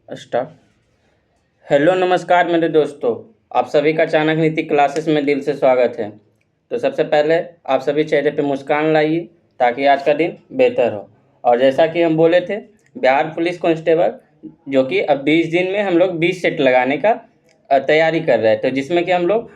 Start. Hello नमस्कार मेरे दोस्तों, आप सभी का चाणक्य नीति क्लासेस में दिल से स्वागत है। तो सबसे पहले आप सभी चेहरे पे मुस्कान लाइए ताकि आज का दिन बेहतर हो। और जैसा कि हम बोले थे, बिहार पुलिस कांस्टेबल जो कि अब 20 दिन में हम लोग 20 सेट लगाने का तैयारी कर रहे हैं। तो जिसमें कि हम लोग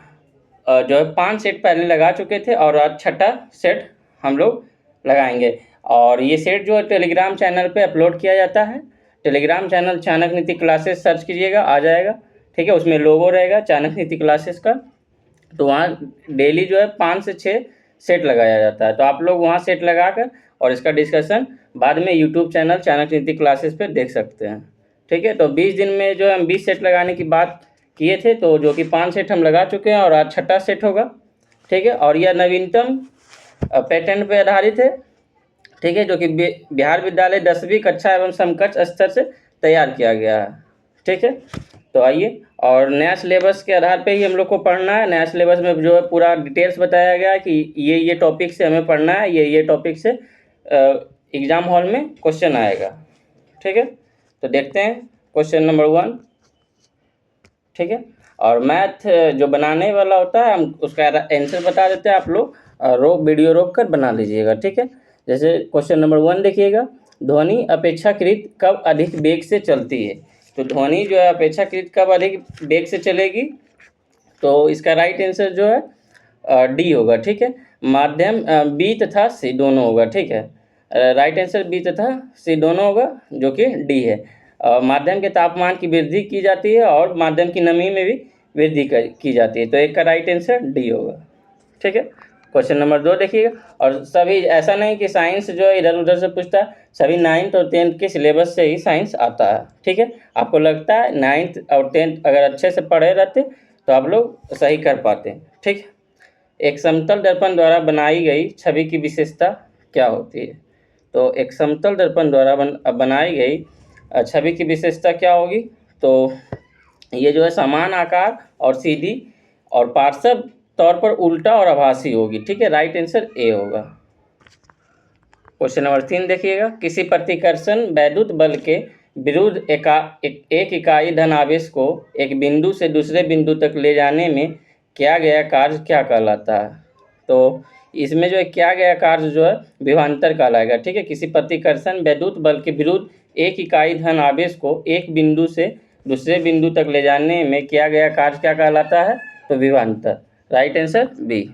जो है 5 सेट पहले लगा चुके थे और आज छठा सेट हम लोग लगाएंगे। और ये सेट जो है टेलीग्राम चैनल पे अपलोड किया जाता है। टेलीग्राम चैनल चाणक्य नीति क्लासेस सर्च कीजिएगा, आ जाएगा। ठीक है, उसमें लोगो रहेगा चाणक्य नीति क्लासेस का। तो वहाँ डेली जो है 5 से 6 सेट लगाया जाता है। तो आप लोग वहाँ सेट लगा कर और इसका डिस्कशन बाद में यूट्यूब चैनल चाणक्य नीति क्लासेस पे देख सकते हैं। ठीक है, तो 20 दिन में जो हम 20 सेट लगाने की बात किए थे, तो जो कि 5 सेट हम लगा चुके हैं और आज छठा सेट होगा। ठीक है, और यह नवीनतम पैटर्न पे आधारित है। ठीक है, जो कि बिहार विद्यालय 10वीं कक्षा एवं समकक्ष स्तर से तैयार किया गया है। ठीक है, तो आइए, और नया सिलेबस के आधार पे ही हम लोग को पढ़ना है। नया सिलेबस में जो है पूरा डिटेल्स बताया गया है कि ये टॉपिक से हमें पढ़ना है, ये टॉपिक से एग्ज़ाम हॉल में क्वेश्चन आएगा। ठीक है, तो देखते हैं क्वेश्चन नंबर 1। ठीक है, और मैथ जो बनाने वाला होता है हम उसका आंसर बता देते हैं। आप लोग वीडियो रोक कर बना लीजिएगा। ठीक है, जैसे क्वेश्चन नंबर 1 देखिएगा, ध्वनि अपेक्षाकृत कब अधिक वेग से चलती है। तो ध्वनि जो है अपेक्षाकृत कब अधिक वेग से चलेगी, तो इसका राइट आंसर जो है डी होगा। ठीक है, माध्यम बी तथा सी दोनों होगा। ठीक है, राइट आंसर बी तथा सी दोनों होगा, जो कि डी है। माध्यम के तापमान की वृद्धि की जाती है और माध्यम की नमी में भी वृद्धि की जाती है। तो एक का राइट आंसर डी होगा। ठीक है, क्वेश्चन नंबर 2 देखिएगा। और सभी ऐसा नहीं कि साइंस जो है इधर उधर से पूछता है, सभी 9th और 10th के सिलेबस से ही साइंस आता है। ठीक है, आपको लगता है 9th और 10th अगर अच्छे से पढ़े रहते तो आप लोग सही कर पाते। ठीक, एक समतल दर्पण द्वारा बनाई गई छवि की विशेषता क्या होती है। तो एक समतल दर्पण द्वारा बनाई गई छवि की विशेषता क्या होगी, तो ये जो है समान आकार और सीधी और पार्श्व तौर पर उल्टा और आभासी होगी। ठीक है, राइट आंसर ए होगा। क्वेश्चन नंबर 3 देखिएगा, किसी प्रतिकर्षण वैद्युत बल के विरुद्ध एक इकाई धन आवेश को एक बिंदु से दूसरे बिंदु तक ले जाने में किया गया कार्य क्या कहलाता है। तो इसमें जो है किया गया कार्य जो है विभवांतर कहलाएगा। ठीक है, किसी प्रतिकर्षण वैद्युत बल के विरुद्ध एक इकाई धन आवेश को एक बिंदु से दूसरे बिंदु तक ले जाने में किया गया कार्य क्या कहलाता है, तो विभवांतर। Right answer B.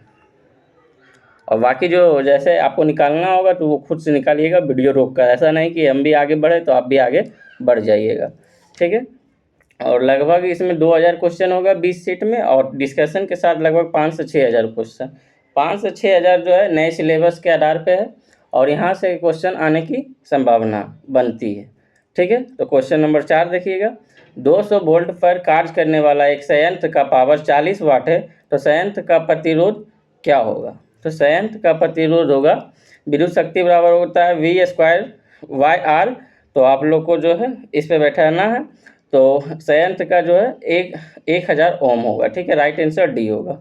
और बाकी जो जैसे आपको निकालना होगा तो वो खुद से निकालिएगा वीडियो रोक कर, ऐसा नहीं कि हम भी आगे बढ़े तो आप भी आगे बढ़ जाइएगा। ठीक है, और लगभग इसमें 2000 क्वेश्चन होगा 20 सीट में, और डिस्कशन के साथ लगभग 5 से 6000 क्वेश्चन। 5 से 6000 जो है नए सिलेबस के आधार पे है, और यहाँ से क्वेश्चन आने की संभावना बनती है। ठीक है, तो क्वेश्चन नंबर 4 देखिएगा, 200 वोल्ट पर कार्य करने वाला एक संयंत्र का पावर 40 वाट है, तो संयंत्र का प्रतिरोध क्या होगा। तो संयंत्र का प्रतिरोध होगा, विद्युत शक्ति बराबर होता है V² तो आप लोग को जो है इस पे बैठाना है। तो संयंत्र का जो है 1000 ओम होगा। ठीक है, राइट आंसर डी होगा।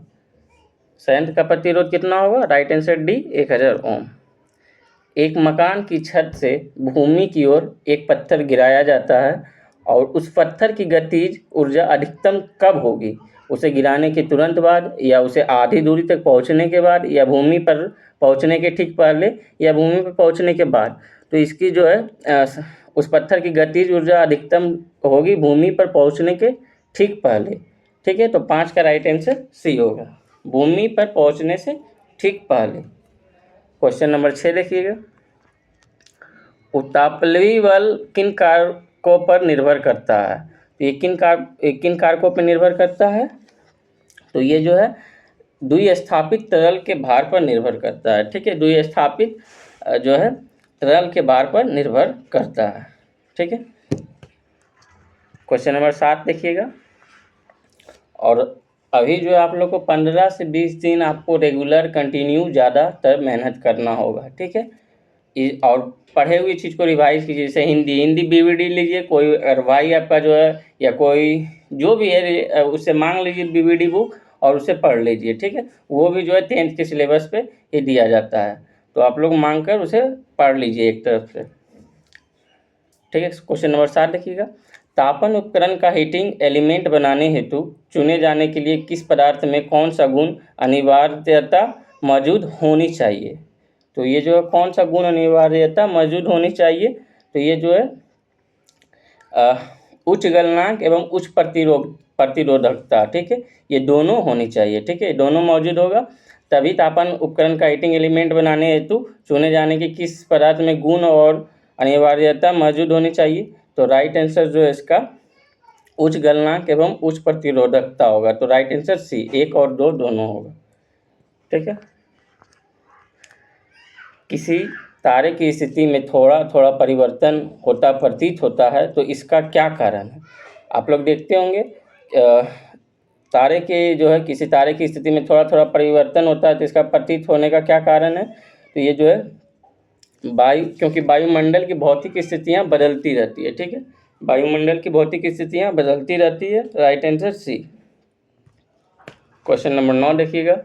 संयंत्र का प्रतिरोध कितना होगा, राइट आंसर डी 1000 ओम। एक मकान की छत से भूमि की ओर एक पत्थर गिराया जाता है और उस पत्थर की गतिज ऊर्जा अधिकतम कब होगी, उसे गिराने के तुरंत बाद, या उसे आधी दूरी तक पहुंचने के बाद, या भूमि पर पहुंचने के ठीक पहले, या भूमि पर पहुंचने के बाद। तो इसकी जो है उस पत्थर की गतिज ऊर्जा अधिकतम होगी भूमि पर पहुंचने के ठीक पहले। ठीक है, तो 5 का राइट आंसर सी होगा, भूमि पर पहुंचने से ठीक पहले। क्वेश्चन नंबर 6 देखिएगा, उतापलवी बल किन कारकों पर निर्भर करता है। तो ये किन कारकों पर निर्भर करता है, तो ये जो है द्विस्थापित तरल के भार पर निर्भर करता है। ठीक है, द्विस्थापित जो है तरल के भार पर निर्भर करता है। ठीक है, क्वेश्चन नंबर 7 देखिएगा, और अभी जो आप लोग को 15 से 20 दिन आपको रेगुलर कंटिन्यू ज़्यादातर मेहनत करना होगा। ठीक है, और पढ़े हुई चीज़ को रिवाइज कीजिए। जैसे हिंदी बीवीडी लीजिए, कोई अगर भाई आपका जो है या कोई जो भी है उससे मांग लीजिए बीवीडी बुक और उसे पढ़ लीजिए। ठीक है, वो भी जो है 10th के सिलेबस पे ही दिया जाता है, तो आप लोग मांग कर उसे पढ़ लीजिए एक तरफ से। ठीक है, क्वेश्चन नंबर 7 देखिएगा, तापन उपकरण का हीटिंग एलिमेंट बनाने हेतु चुने जाने के लिए किस पदार्थ में कौन सा गुण अनिवार्यता मौजूद होनी चाहिए। तो ये जो है कौन सा गुण अनिवार्यता मौजूद होनी चाहिए, तो ये जो है उच्च गलनांक एवं उच्च प्रतिरोधकता, ठीक है, ये दोनों होनी चाहिए, ठीक है, दोनों मौजूद होगा तभी तापन उपकरण का हीटिंग एलिमेंट बनाने हेतु चुने जाने के किस पदार्थ में गुण और अनिवार्यता मौजूद होनी चाहिए। तो राइट आंसर जो है इसका उच्च गलनांक एवं उच्च प्रतिरोधकता होगा। तो राइट आंसर सी, 1 और 2 दोनों होगा, ठीक है। किसी तारे की स्थिति में थोड़ा थोड़ा परिवर्तन होता प्रतीत होता है, तो इसका क्या कारण है। आप लोग देखते होंगे तारे के जो है किसी तारे की स्थिति में थोड़ा थोड़ा परिवर्तन होता है, तो इसका प्रतीत होने का क्या कारण है। तो ये जो है क्योंकि वायुमंडल की भौतिक स्थितियाँ बदलती रहती है, ठीक है, वायुमंडल की भौतिक स्थितियाँ बदलती रहती है। Right answer C. Question number 9 देखिएगा।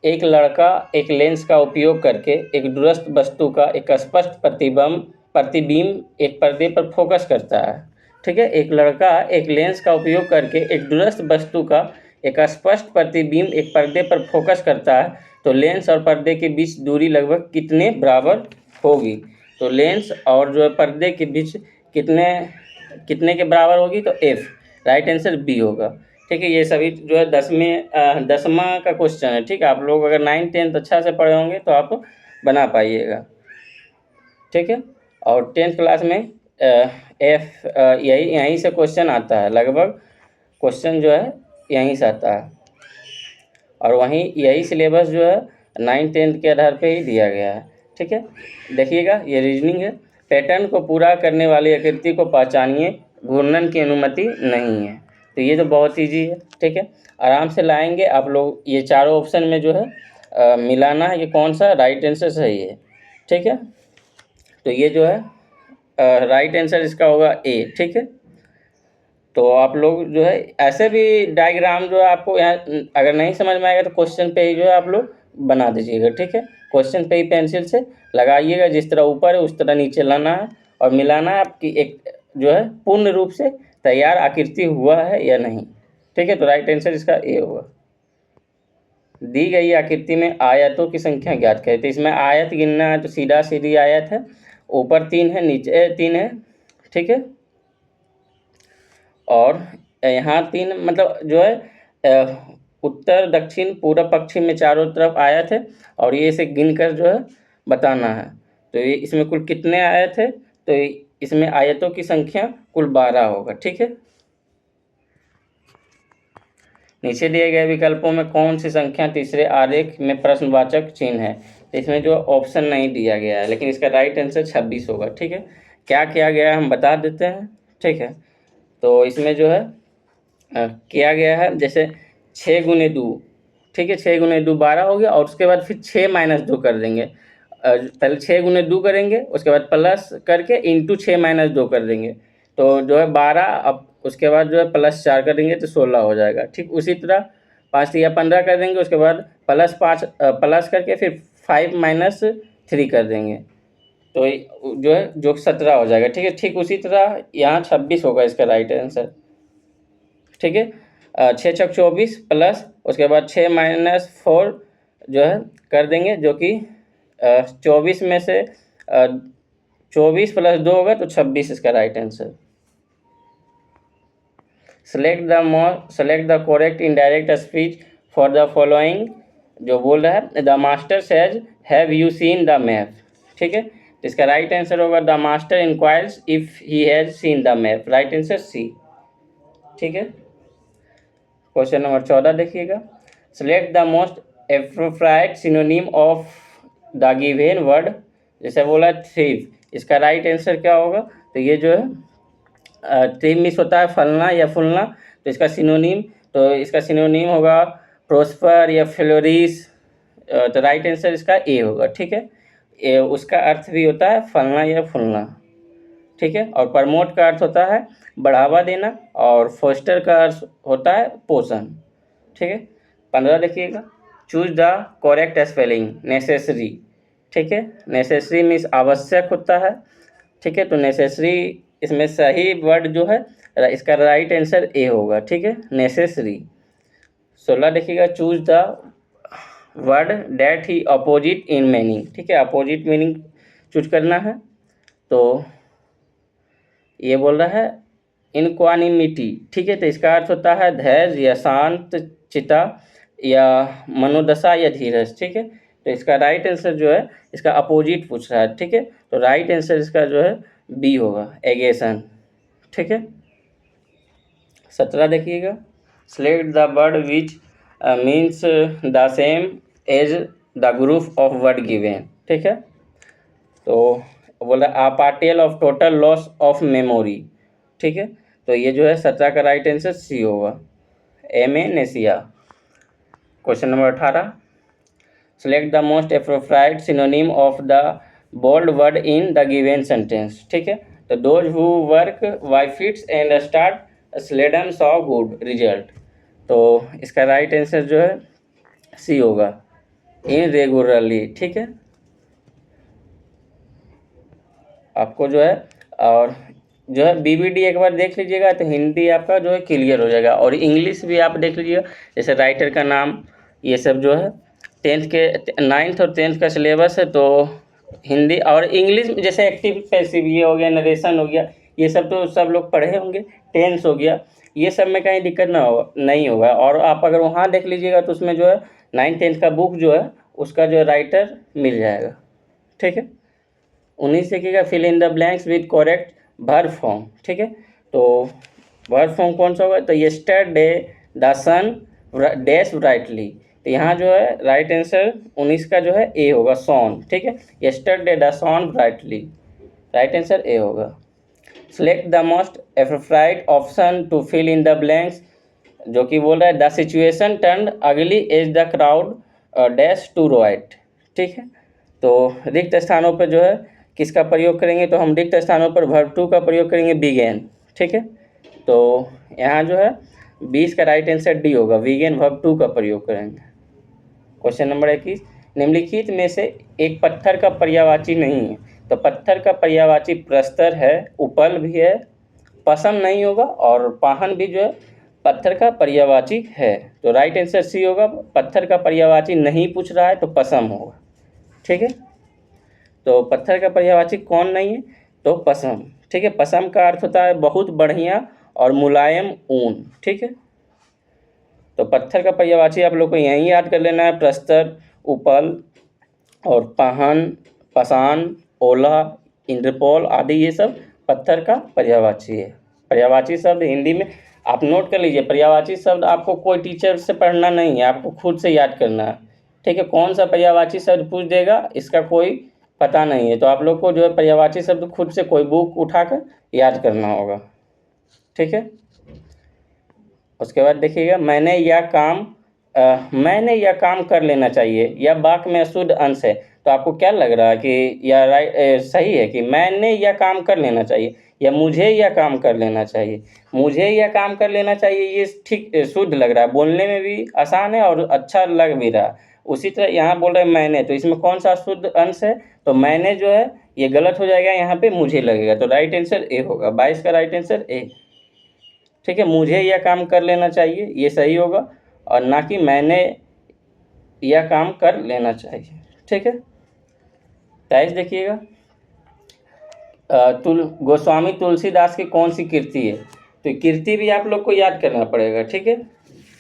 एक लड़का एक लेंस का उपयोग करके एक दूरस्थ वस्तु का एक स्पष्ट प्रतिबिंब एक पर्दे पर फोकस करता है, ठीक है। एक लड़का एक लेंस का उपयोग करके एक दूरस्थ वस्तु का एक स्पष्ट प्रतिबिंब एक पर्दे पर फोकस करता है, तो लेंस और पर्दे के बीच दूरी लगभग कितने बराबर होगी। तो लेंस और जो है पर्दे के बीच कितने के बराबर होगी, तो एफ। राइट आंसर बी होगा, ठीक है। ये सभी जो है 10वां का क्वेश्चन है, ठीक है। आप लोग अगर 9th 10th अच्छा से पढ़े होंगे तो आप बना पाइएगा, ठीक है। और 10th क्लास में एफ यहीं से क्वेश्चन आता है, लगभग क्वेश्चन जो है यहीं से आता है, और वहीं यही सिलेबस जो है 9th 10th के आधार पे ही दिया गया है, ठीक है। देखिएगा ये रीजनिंग है। पैटर्न को पूरा करने वाली आकृति को पहचानिए, घूर्णन की अनुमति नहीं है। तो ये तो बहुत ईजी है, ठीक है, आराम से लाएंगे आप लोग। ये चारों ऑप्शन में जो है मिलाना है, ये कौन सा राइट आंसर सही है, ठीक है। तो ये जो है राइट आंसर इसका होगा ए, ठीक है। तो आप लोग जो है ऐसे भी डायग्राम जो है आपको यहाँ अगर नहीं समझ में आएगा तो क्वेश्चन पे ही जो है आप लोग बना दीजिएगा, ठीक है। क्वेश्चन पे ही पेंसिल से लगाइएगा, जिस तरह ऊपर है उस तरह नीचे लाना है और मिलाना है आपकी एक जो है पूर्ण रूप से तैयार आकृति हुआ है या नहीं, ठीक है। तो राइट आंसर इसका ए होगा। दी गई आकृति में आयतों की संख्या ज्ञात करें। तो इसमें आयत गिनना है तो सीधा सीधी आयत है, ऊपर 3 है नीचे 3 है, ठीक है। और यहाँ 3 मतलब जो है उत्तर दक्षिण पूर्व पश्चिम में चारों तरफ आयत है, और ये इसे गिनकर जो है बताना है। तो ये इसमें कुल कितने आयत है, तो इसमें आयतों की संख्या कुल 12 होगा, ठीक है। नीचे दिए गए विकल्पों में कौन सी संख्या तीसरे आरेख में प्रश्नवाचक चिन्ह है। तो इसमें जो ऑप्शन नहीं दिया गया है, लेकिन इसका राइट आंसर 26 होगा, ठीक है। क्या किया गया है हम बता देते हैं, ठीक है। तो इसमें जो है किया गया है जैसे 6 गुने 2, ठीक है, 6 गुने 2 12 हो गया, और उसके बाद फिर 6 माइनस 2 कर देंगे। पहले 6 गुने 2 करेंगे, उसके बाद प्लस करके इंटू 6 माइनस 2 कर देंगे, तो जो है 12। अब उसके बाद जो है प्लस 4 कर देंगे तो 16 हो जाएगा, ठीक। उसी तरह 5 या 15 कर देंगे, उसके बाद प्लस करके फिर 5 माइनस 3 कर देंगे, तो जो है जो 17 हो जाएगा, ठीक है। ठीक उसी तरह यहाँ 26 होगा इसका राइट आंसर, ठीक है। 6 छक 24 प्लस उसके बाद 6 माइनस 4 जो है कर देंगे, जो कि 24 में से 24 प्लस 2 होगा तो 26 इसका right answer. Select the correct indirect speech for the following. जो बोल रहा है the master says have you seen the map, ठीक है। तो इसका राइट आंसर होगा the master inquires if he has seen the map. Right answer C, ठीक है। क्वेश्चन नंबर 14 देखिएगा। Select the most appropriate synonym of the given word. जैसे बोला थ्रीव, इसका राइट आंसर क्या होगा। तो ये जो है थ्रीव मिस होता है फलना या फुलना, तो इसका सिनोनिम होगा प्रोस्पर या फ्लोरिश। तो राइट आंसर इसका ए होगा, ठीक है। उसका अर्थ भी होता है फलना या फुलना, ठीक है। और प्रमोट का अर्थ होता है बढ़ावा देना, और फोस्टर का अर्थ होता है पोषण, ठीक है। 15 देखिएगा। Choose the correct spelling necessary, ठीक है। नेसेसरी मीन्स आवश्यक होता है, ठीक है। तो नेसेसरी इसमें सही वर्ड जो है इसका राइट आंसर ए होगा, ठीक है, नेसेसरी। 16 देखिएगा, choose the word that he opposite in meaning, ठीक है, अपोजिट मीनिंग चूज करना है। तो ये बोल रहा है इनक्वानिमिटी, ठीक है, तो इसका अर्थ होता है धैर्य या शांत चिता या मनोदशा या धीरज, ठीक है। तो इसका राइट आंसर जो है इसका अपोजिट पूछ रहा है, ठीक है, तो राइट आंसर इसका जो है बी होगा, एगेशन, ठीक है। 17 देखिएगा, select the word which means the same as the group of word given, ठीक है। तो बोला a partial of total loss of memory, ठीक है, तो ये जो है 17 का राइट आंसर सी होगा, amnesia. Question number 18, select the most appropriate synonym of the bold word in the given sentence, ठीक है, तो those who work why fits and start seldom saw good result. तो इसका राइट आंसर जो है सी होगा, इनरेगुलरली, ठीक है। आपको जो है और जो है बीबीडी एक बार देख लीजिएगा तो हिंदी आपका जो है क्लियर हो जाएगा, और इंग्लिश भी आप देख लीजिएगा, जैसे राइटर का नाम, ये सब जो है 10th के 9th और 10th का सिलेबस है। तो हिंदी और इंग्लिश जैसे एक्टिव पैसिव ये हो गया, नरेशन हो गया, ये सब तो सब लोग पढ़े होंगे, टेंस हो गया, ये सब में कहीं दिक्कत नहीं होगा। और आप अगर वहाँ देख लीजिएगा तो उसमें जो है 9th 10th का बुक जो है उसका जो राइटर मिल जाएगा, ठीक है। 19 देखिएगा, fill in the blanks with correct verb form, ठीक है, तो वर्ब फॉर्म कौन सा होगा, तो yesterday the sun dash brightly, तो यहाँ जो है राइट आंसर 19 का जो है ए होगा, सॉन, ठीक है, yesterday the shone brightly, right answer A होगा। Select the most appropriate option to fill in the blanks, जो कि बोल रहा है the situation turn ugly as the crowd dash to right, ठीक है, तो रिक्त स्थानों पर जो है किसका प्रयोग करेंगे, तो हम रिक्त स्थानों पर वर्ब टू का प्रयोग करेंगे, बिगेन, ठीक है, तो यहाँ जो है 20 का राइट आंसर डी होगा, बिगेन वर्ब टू का प्रयोग करेंगे। क्वेश्चन नंबर 21, निम्नलिखित में से एक पत्थर का पर्यायवाची नहीं है, तो पत्थर का पर्यायवाची प्रस्तर है, उपल भी है, पसम नहीं होगा, और पाहन भी जो है पत्थर का पर्यायवाची है, तो राइट आंसर सी होगा, पत्थर का पर्यायवाची नहीं पूछ रहा है तो पसम होगा, ठीक है। तो पत्थर का पर्यायवाची कौन नहीं है, तो पसम, ठीक है, पसम का अर्थ होता है बहुत बढ़िया और मुलायम ऊन, ठीक है। तो पत्थर का पर्यायवाची आप लोग को यहीं याद कर लेना है, प्रस्तर, उपल और पाहन, पसान, ओला, इंद्रपोल आदि, ये सब पत्थर का पर्यायवाची है। पर्यायवाची शब्द हिंदी में आप नोट कर लीजिए, पर्यायवाची शब्द आपको कोई टीचर से पढ़ना नहीं है, आपको खुद से याद करना है, ठीक है। कौन सा पर्यायवाची शब्द पूछ देगा इसका कोई पता नहीं है, तो आप लोग को जो है पर्यायवाची शब्द खुद से कोई बुक उठाकर याद करना होगा, ठीक है। उसके बाद देखिएगा, मैंने यह काम कर लेना चाहिए, यह वाक्य में अशुद्ध अंश है, तो आपको क्या लग रहा है कि यह सही है कि मैंने यह काम कर लेना चाहिए या मुझे यह काम कर लेना चाहिए, मुझे यह काम कर लेना चाहिए, ये ठीक शुद्ध लग रहा है, बोलने में भी आसान है और अच्छा लग भी रहा है। उसी तरह यहाँ बोल रहे हैं मैंने, तो इसमें कौन सा शुद्ध अंश है, तो मैंने जो है ये गलत हो जाएगा, यहाँ पे मुझे लगेगा, तो राइट आंसर ए होगा, 22 का राइट आंसर ए, ठीक है। मुझे यह काम कर लेना चाहिए ये सही होगा, और ना कि मैंने यह काम कर लेना चाहिए, ठीक है। 23 देखिएगा, गोस्वामी तुलसीदास की कौन सी कृति है, तो कृति भी आप लोग को याद करना पड़ेगा, ठीक है,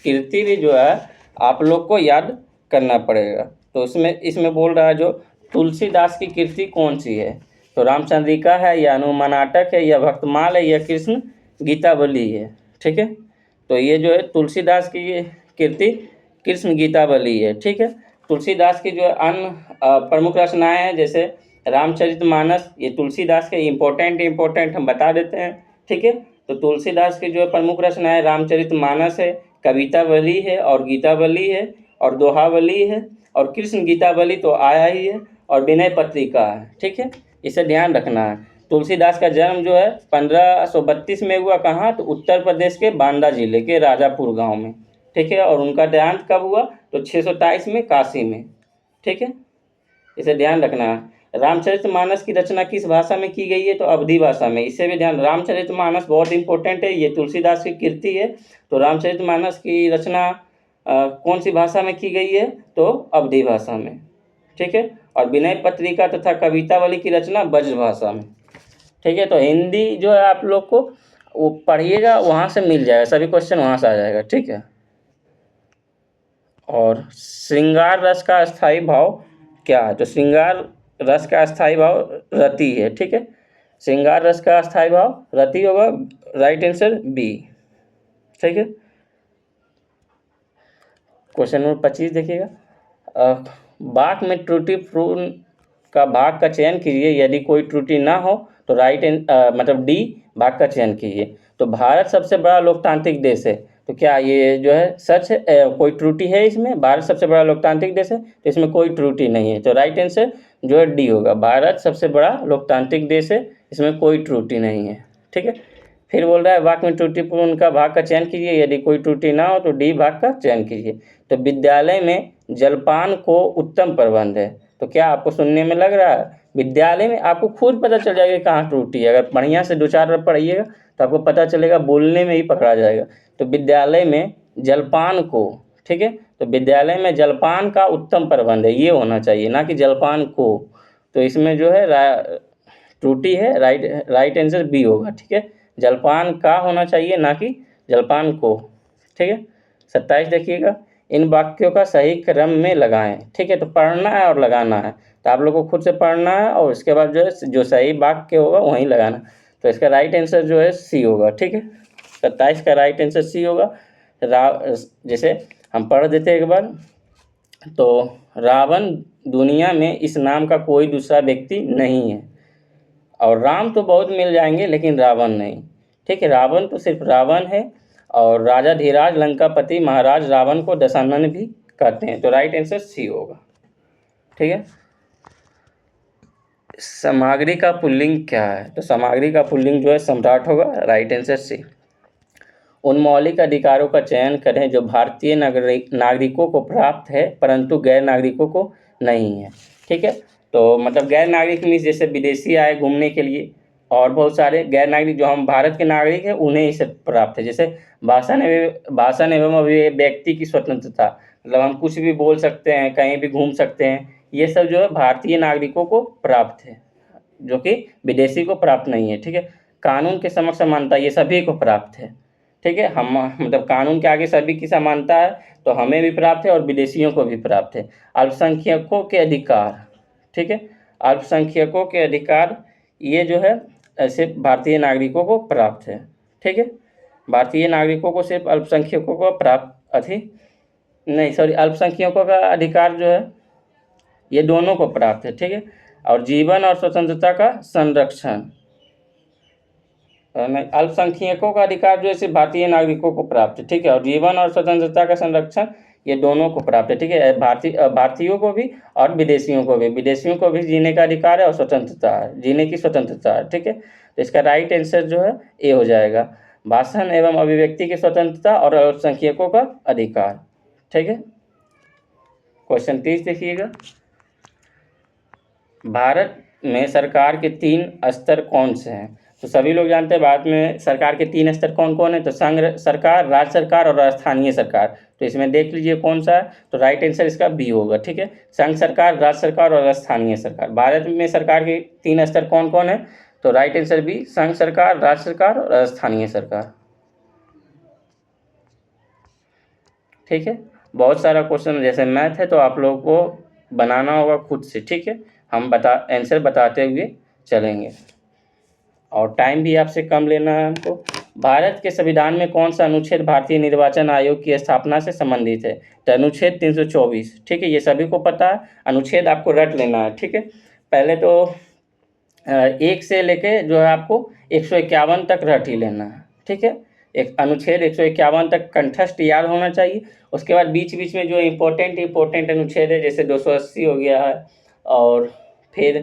कृति भी जो है आप लोग को याद करना पड़ेगा। तो इसमें बोल रहा है जो तुलसीदास की कृति कौन सी है, तो रामचंद्रिका है या हनुमानाटक है या भक्तमाल है या कृष्ण गीतावली है, ठीक है। तो ये जो है तुलसीदास की ये कृति कृष्ण गीतावली है, ठीक है। तुलसीदास की जो अन्य प्रमुख रचनाएं हैं जैसे रामचरितमानस, ये तुलसीदास के इम्पोर्टेंट हम बता देते हैं, ठीक है। तो तुलसीदास की जो प्रमुख रचनाएं रामचरितमानस है, कवितावली है और गीतावली है और दोहावली है, और कृष्ण गीतावली तो आया ही है, और विनय पत्रिका है, ठीक है, इसे ध्यान रखना है। तुलसीदास का जन्म जो है 1532 में हुआ, कहाँ, तो उत्तर प्रदेश के बांदा जिले के राजापुर गांव में, ठीक है, और उनका देहांत कब हुआ, तो 627 में काशी में, ठीक है, इसे ध्यान रखना है। रामचरितमानस की रचना किस भाषा में की गई है? तो अवधी भाषा में। इससे भी ध्यान, रामचरितमानस बहुत इंपॉर्टेंट है, ये तुलसीदास की कृति है। तो रामचरितमानस की रचना कौन सी भाषा में की गई है? तो अवधी भाषा में, ठीक है। और विनय पत्रिका तथा कवितावली की रचना ब्रज भाषा में, ठीक है। तो हिंदी जो है आप लोग को वो पढ़िएगा, वहाँ से मिल जाएगा, सभी क्वेश्चन वहाँ से आ जाएगा, ठीक है। और श्रृंगार रस का स्थायी भाव क्या है? तो श्रृंगार रस का स्थायी भाव रति है, ठीक है। श्रृंगार रस का स्थायी भाव रति होगा, राइट आंसर बी, ठीक है। क्वेश्चन नंबर 25 देखिएगा, वाक में त्रुटिपूर्ण का भाग का चयन कीजिए, यदि कोई त्रुटि ना हो तो मतलब डी भाग का चयन कीजिए। तो भारत सबसे बड़ा लोकतांत्रिक देश है, तो क्या ये जो है सच है? कोई त्रुटि है इसमें? भारत सबसे बड़ा लोकतांत्रिक देश है, तो इसमें कोई त्रुटि नहीं है, तो राइट आंसर जो है डी होगा, भारत सबसे बड़ा लोकतांत्रिक देश है, इसमें कोई त्रुटि नहीं है, ठीक है। फिर बोल रहा है वाक्य में त्रुटिपूर्ण का भाग का चयन कीजिए, यदि कोई त्रुटि ना हो तो डी भाग का चयन कीजिए। तो विद्यालय में जलपान को उत्तम प्रबंध है, तो क्या आपको सुनने में लग रहा है? विद्यालय में आपको खुद पता चल जाएगा कहाँ त्रुटि है, अगर बढ़िया से 2-4 बार पढ़िएगा तो आपको पता चलेगा, बोलने में ही पकड़ा जाएगा। तो विद्यालय में जलपान को, ठीक है, तो विद्यालय में जलपान का उत्तम प्रबंध है, ये होना चाहिए, ना कि जलपान को। तो इसमें जो है त्रुटि है, राइट आंसर बी होगा, ठीक है। जलपान का होना चाहिए, ना कि जलपान को, ठीक है। 27 देखिएगा, इन वाक्यों का सही क्रम में लगाएं, ठीक है। तो पढ़ना है और लगाना है, तो आप लोग को खुद से पढ़ना है और उसके बाद जो है जो सही वाक्य होगा वहीं लगाना। तो इसका राइट आंसर जो है सी होगा, ठीक है। 27 का राइट आंसर सी होगा। जैसे हम पढ़ देते हैं एक बार, तो रावण दुनिया में इस नाम का कोई दूसरा व्यक्ति नहीं है, और राम तो बहुत मिल जाएंगे लेकिन रावण नहीं, ठीक है। रावण तो सिर्फ रावण है, और राजा धीराज लंकापति महाराज रावण को दशानन भी कहते हैं, तो राइट आंसर सी होगा, ठीक है। सामग्री का पुल्लिंग क्या है? तो सामग्री का पुल्लिंग जो है सम्राट होगा, राइट आंसर सी। उन मौलिक अधिकारों का चयन करें जो भारतीय नागरिकों को प्राप्त है परंतु गैर नागरिकों को नहीं है, ठीक है। तो मतलब गैर नागरिक मीन्स जैसे विदेशी आए घूमने के लिए, और बहुत सारे गैर नागरिक जो हम भारत के नागरिक हैं उन्हें इसे प्राप्त है, जैसे भाषण एवं अभिव्यक्ति की स्वतंत्रता, मतलब हम कुछ भी बोल सकते हैं, कहीं भी घूम सकते हैं, ये सब जो है भारतीय नागरिकों को प्राप्त है, जो कि विदेशी को प्राप्त नहीं है, ठीक है। कानून के समक्ष समानता, ये सभी को प्राप्त है, ठीक है। हम मतलब कानून के आगे सभी की समानता है, तो हमें भी प्राप्त है और विदेशियों को भी प्राप्त है। अल्पसंख्यकों के अधिकार, ठीक है, अल्पसंख्यकों के अधिकार ये जो है ऐसे भारतीय नागरिकों को प्राप्त है, ठीक है। भारतीय नागरिकों को सिर्फ अल्पसंख्यकों को प्राप्त नहीं सॉरी अल्पसंख्यकों का अधिकार जो है ये दोनों को प्राप्त है, ठीक है। और जीवन और स्वतंत्रता का संरक्षण, अल्पसंख्यकों का अधिकार जो है सिर्फ भारतीय नागरिकों को प्राप्त है, ठीक है। और जीवन और स्वतंत्रता का संरक्षण ये दोनों को प्राप्त है, ठीक है। भारतीयों को भी और विदेशियों को भी जीने का अधिकार है और स्वतंत्रता है, जीने की स्वतंत्रता है, ठीक है। तो इसका राइट आंसर जो है ए हो जाएगा, भाषण एवं अभिव्यक्ति की स्वतंत्रता और अल्पसंख्यकों का अधिकार, ठीक है। क्वेश्चन 30 देखिएगा, भारत में सरकार के 3 स्तर कौन से हैं? तो सभी लोग जानते हैं भारत में सरकार के 3 स्तर कौन कौन है? तो संघ सरकार, राज्य सरकार और स्थानीय सरकार। तो इसमें देख लीजिए कौन सा है, तो राइट आंसर इसका बी होगा, ठीक है। संघ सरकार, राज्य सरकार और स्थानीय सरकार। भारत में सरकार के 3 स्तर कौन कौन है? तो राइट आंसर बी, संघ सरकार, राज्य सरकार और स्थानीय सरकार, ठीक है। बहुत सारा क्वेश्चन जैसे मैथ है तो आप लोगों को बनाना होगा खुद से, ठीक है। हम आंसर बताते हुए चलेंगे, और टाइम भी आपसे कम लेना है हमको। भारत के संविधान में कौन सा अनुच्छेद भारतीय निर्वाचन आयोग की स्थापना से संबंधित है? तो अनुच्छेद 324, ठीक है, ये सभी को पता है, अनुच्छेद आपको रट लेना है, ठीक है। पहले तो 1 से लेके जो है आपको 151 तक रट ही लेना है, ठीक है। एक अनुच्छेद 151 तक कंठस्थ याद होना चाहिए। उसके बाद बीच बीच में जो इम्पोर्टेंट अनुच्छेद है, जैसे 280 हो गया है, और फिर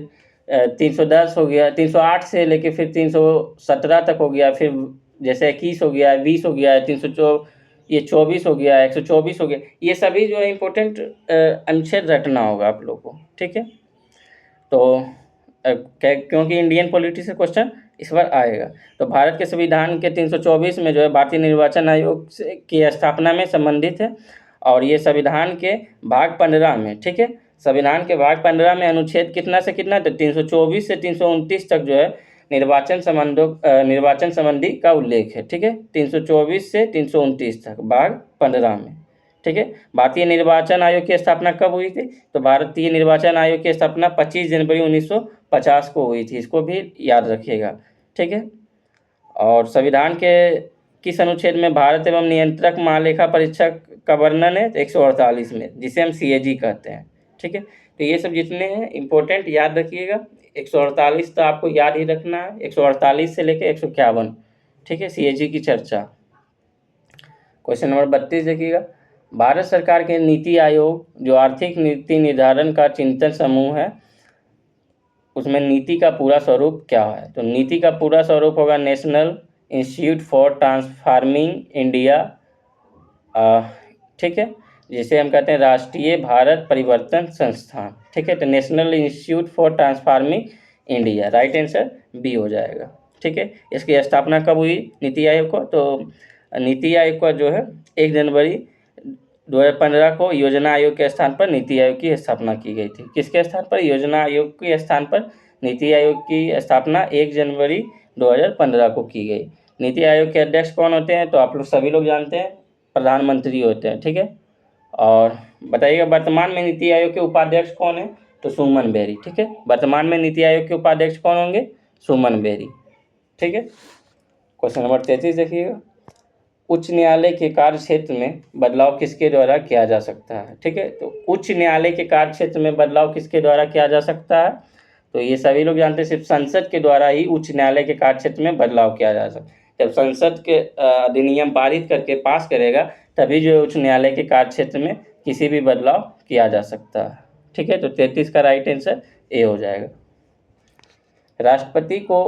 310 हो गया, 308 से लेके फिर 317 तक हो गया, फिर जैसे 21 हो गया, 20 हो गया, 24 हो गया, 124 हो गया, ये सभी जो है इम्पोर्टेंट अनुच्छेद रटना होगा आप लोग को, ठीक है। तो क्योंकि इंडियन पॉलिटी से क्वेश्चन इस बार आएगा। तो भारत के संविधान के 324 में जो है भारतीय निर्वाचन आयोग की स्थापना में संबंधित है, और ये संविधान के भाग 15 में, ठीक है, संविधान के भाग 15 में अनुच्छेद कितना से कितना, तो 324 से 329 तक जो है निर्वाचन संबंधी का उल्लेख है, ठीक है, 324 से 329 तक भाग 15 में, ठीक है। भारतीय निर्वाचन आयोग की स्थापना कब हुई थी, तो भारतीय निर्वाचन आयोग की स्थापना 25 जनवरी 1950 को हुई थी, इसको भी याद रखिएगा, ठीक है। और संविधान के किस अनुच्छेद में भारत एवं नियंत्रक महालेखा परीक्षक का वर्णन है, तो 148 में, जिसे हम CAG कहते हैं, ठीक है। तो ये सब जितने हैं इंपॉर्टेंट याद रखिएगा, 148 तो आपको याद ही रखना है, 148 से लेकर 151, ठीक है, CAG की चर्चा। क्वेश्चन नंबर 32 देखिएगा, भारत सरकार के नीति आयोग जो आर्थिक नीति निर्धारण का चिंतन समूह है, उसमें नीति का पूरा स्वरूप क्या है, तो नीति का पूरा स्वरूप होगा national institute for transforming India, ठीक है, जिसे हम कहते हैं राष्ट्रीय भारत परिवर्तन संस्थान, ठीक है। तो national institute for transforming India, right answer B हो जाएगा, ठीक है। इसकी स्थापना कब हुई नीति आयोग को, तो नीति आयोग का जो है 1 जनवरी 2015 को योजना आयोग के स्थान पर नीति आयोग की स्थापना की गई थी। किसके स्थान पर, योजना आयोग के स्थान पर नीति आयोग की स्थापना 1 जनवरी 2015 को की गई। नीति आयोग के अध्यक्ष कौन होते हैं, तो आप लोग सभी लोग जानते हैं, प्रधानमंत्री होते हैं, ठीक है। और बताइएगा वर्तमान में नीति आयोग के उपाध्यक्ष कौन है, तो सुमन बेरी, ठीक है। वर्तमान में नीति आयोग के उपाध्यक्ष कौन होंगे, सुमन बेरी, ठीक है। क्वेश्चन नंबर 33 देखिएगा, उच्च न्यायालय के कार्य क्षेत्र में बदलाव किसके द्वारा किया जा सकता है, ठीक है। तो उच्च न्यायालय के कार्य क्षेत्र में बदलाव किसके द्वारा किया जा सकता है, तो ये सभी लोग जानते हैं, सिर्फ संसद के द्वारा ही उच्च न्यायालय के कार्य क्षेत्र में बदलाव किया जा सकता है। जब संसद के अधिनियम पारित करके पास करेगा तभी जो है उच्च न्यायालय के कार्य क्षेत्र में किसी भी बदलाव किया जा सकता है, ठीक है। तो 33 का राइट आंसर ए हो जाएगा। राष्ट्रपति को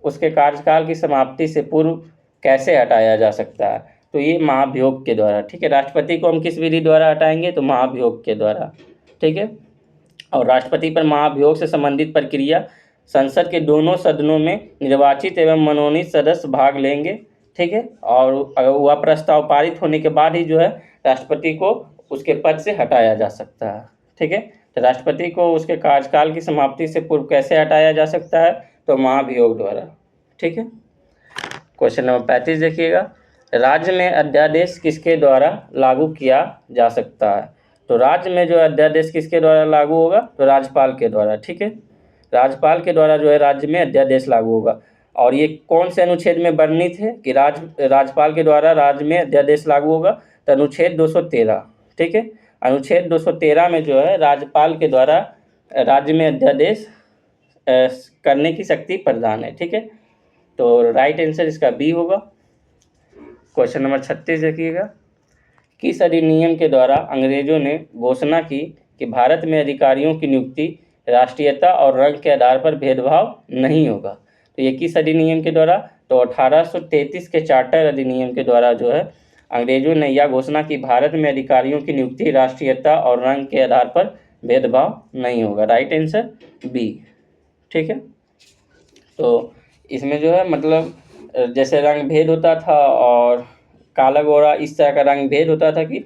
उसके कार्यकाल की समाप्ति से पूर्व कैसे हटाया जा सकता है, तो ये महाभियोग के द्वारा, ठीक है। राष्ट्रपति को हम किस विधि द्वारा हटाएंगे, तो महाभियोग के द्वारा, ठीक है। और राष्ट्रपति पर महाभियोग से संबंधित प्रक्रिया संसद के दोनों सदनों में निर्वाचित एवं मनोनीत सदस्य भाग लेंगे, ठीक है। और वह प्रस्ताव पारित होने के बाद ही जो है राष्ट्रपति को उसके पद से हटाया जा सकता है, ठीक है। तो राष्ट्रपति को उसके कार्यकाल की समाप्ति से पूर्व कैसे हटाया जा सकता है, तो महाभियोग द्वारा, ठीक है। क्वेश्चन नंबर 35 देखिएगा, राज्य में अध्यादेश किसके द्वारा लागू किया जा सकता है, तो राज्य में जो अध्यादेश किसके द्वारा लागू होगा, तो राज्यपाल के द्वारा, ठीक है। राज्यपाल के द्वारा जो है राज्य में अध्यादेश लागू होगा। और ये कौन से अनुच्छेद में वर्णित है कि राज्यपाल के द्वारा राज्य में अध्यादेश लागू होगा, तो अनुच्छेद 213, ठीक है। अनुच्छेद 213 में जो है राज्यपाल के द्वारा राज्य में अध्यादेश करने की शक्ति प्रदान है, ठीक है। तो राइट आंसर इसका बी होगा। क्वेश्चन नंबर 36 देखिएगा, किस अधिनियम के द्वारा अंग्रेजों ने घोषणा की कि भारत में अधिकारियों की नियुक्ति राष्ट्रीयता और रंग के आधार पर भेदभाव नहीं होगा, तो ये किस अधिनियम के द्वारा, तो 1833 के चार्टर अधिनियम के द्वारा जो है अंग्रेजों ने यह घोषणा की भारत में अधिकारियों की नियुक्ति राष्ट्रीयता और रंग के आधार पर भेदभाव नहीं होगा, राइट आंसर बी, ठीक है। तो इसमें जो है मतलब जैसे रंग भेद होता था और काला गोरा इस तरह का रंग भेद होता था कि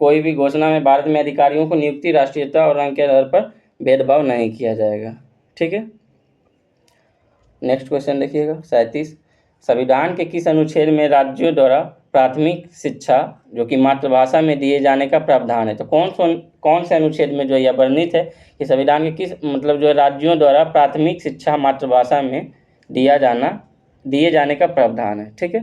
कोई भी घोषणा में भारत में अधिकारियों को नियुक्ति राष्ट्रीयता और रंग के आधार पर भेदभाव नहीं किया जाएगा, ठीक है। नेक्स्ट क्वेश्चन देखिएगा 37, संविधान के किस अनुच्छेद में राज्यों द्वारा प्राथमिक शिक्षा जो कि मातृभाषा में दिए जाने का प्रावधान है, तो कौन से अनुच्छेद में जो यह वर्णित है कि संविधान के किस मतलब जो राज्यों द्वारा प्राथमिक शिक्षा मातृभाषा में दिए जाने का प्रावधान है, ठीक है।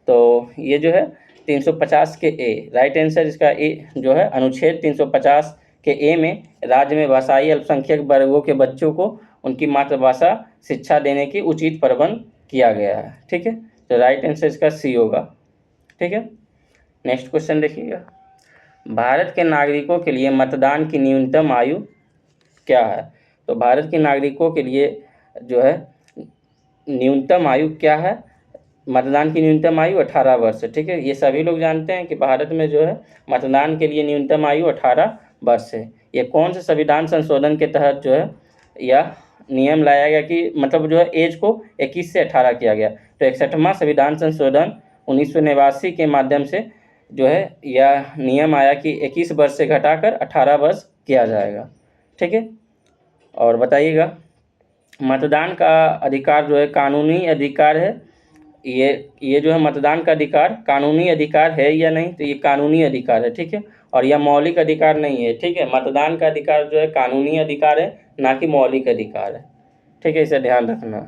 तो ये जो है 350 के ए, राइट आंसर इसका ए जो है अनुच्छेद 350 के ए में राज्य में भाषाई अल्पसंख्यक वर्गों के बच्चों को उनकी मातृभाषा शिक्षा देने की उचित प्रबंध किया गया है, ठीक है। तो राइट आंसर इसका सी होगा, ठीक है। नेक्स्ट क्वेश्चन देखिएगा, भारत के नागरिकों के लिए मतदान की न्यूनतम आयु क्या है, तो भारत के नागरिकों के लिए जो है न्यूनतम आयु क्या है, मतदान की न्यूनतम आयु 18 वर्ष है, ठीक है। ये सभी लोग जानते हैं कि भारत में जो है मतदान के लिए न्यूनतम आयु 18 वर्ष है। ये कौन से संविधान संशोधन के तहत जो है यह नियम लाया गया कि मतलब जो है एज को 21 से 18 किया गया। तो 61वां संविधान संशोधन 1989 के माध्यम से जो है यह नियम आया कि 21 वर्ष से घटाकर 18 वर्ष किया जाएगा। ठीक है, और बताइएगा मतदान का अधिकार जो है कानूनी अधिकार है, ये जो है मतदान का अधिकार कानूनी अधिकार है या नहीं, तो ये कानूनी अधिकार है। ठीक है, और यह मौलिक अधिकार नहीं है। ठीक है, मतदान का अधिकार जो है कानूनी अधिकार है, ना कि मौलिक अधिकार है। ठीक है, इसे ध्यान रखना।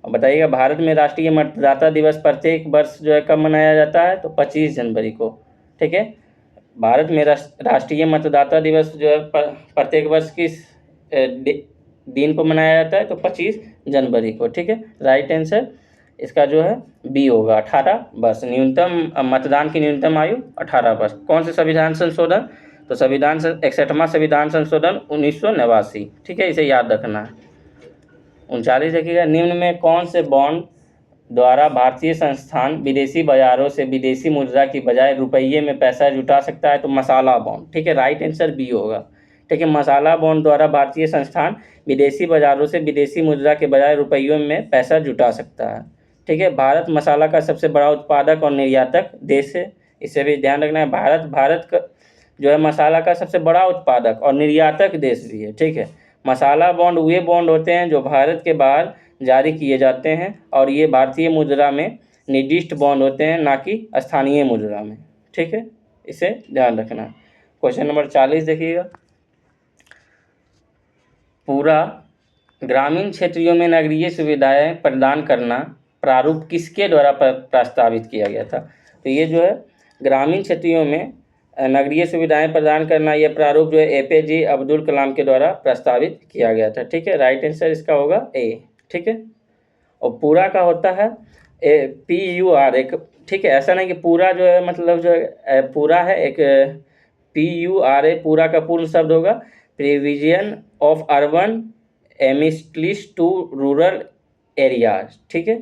और बताइएगा भारत में राष्ट्रीय मतदाता दिवस प्रत्येक वर्ष जो है कब मनाया जाता है, तो 25 जनवरी को। ठीक है, भारत में राष्ट्रीय मतदाता दिवस जो है प्रत्येक वर्ष किस दिन को मनाया जाता है, तो 25 जनवरी को। ठीक है, राइट आंसर इसका जो है बी होगा, 18 वर्ष। न्यूनतम मतदान की न्यूनतम आयु 18 वर्ष। कौन से संविधान संशोधन, तो 61वां संविधान संशोधन 1989। ठीक है, इसे याद रखना है। 39 देखिएगा, निम्न में कौन से बॉन्ड द्वारा भारतीय संस्थान विदेशी बाजारों से विदेशी मुद्रा की बजाय रुपये में पैसा जुटा सकता है, तो मसाला बॉन्ड। ठीक है, राइट आंसर बी होगा। ठीक है, मसाला बॉन्ड द्वारा भारतीय संस्थान विदेशी बाजारों से विदेशी मुद्रा के बजाय रुपयों में पैसा जुटा सकता है। ठीक है, भारत मसाला का सबसे बड़ा उत्पादक और निर्यातक देश है, इसे भी ध्यान रखना है। भारत का जो है मसाला का सबसे बड़ा उत्पादक और निर्यातक देश भी है। ठीक है, मसाला बॉन्ड वे बॉन्ड होते हैं जो भारत के बाहर जारी किए जाते हैं, और ये भारतीय मुद्रा में निर्दिष्ट बॉन्ड होते हैं, ना कि स्थानीय मुद्रा में। ठीक है, इसे ध्यान रखना। क्वेश्चन नंबर 40 देखिएगा, पूरा ग्रामीण क्षेत्रों में नगरीय सुविधाएं प्रदान करना प्रारूप किसके द्वारा प्रस्तावित किया गया था, तो ये जो है ग्रामीण क्षेत्रों में नगरीय सुविधाएं प्रदान करना, ये प्रारूप जो है APJ अब्दुल कलाम के द्वारा प्रस्तावित किया गया था। ठीक है, राइट आंसर इसका होगा ए। ठीक है, और पूरा का होता है PUR एक। ठीक है, ऐसा नहीं कि पूरा जो है मतलब जो है पूरा है एक PURA, पूरा का पूर्ण शब्द होगा provision of urban amenities to rural areas. ठीक है,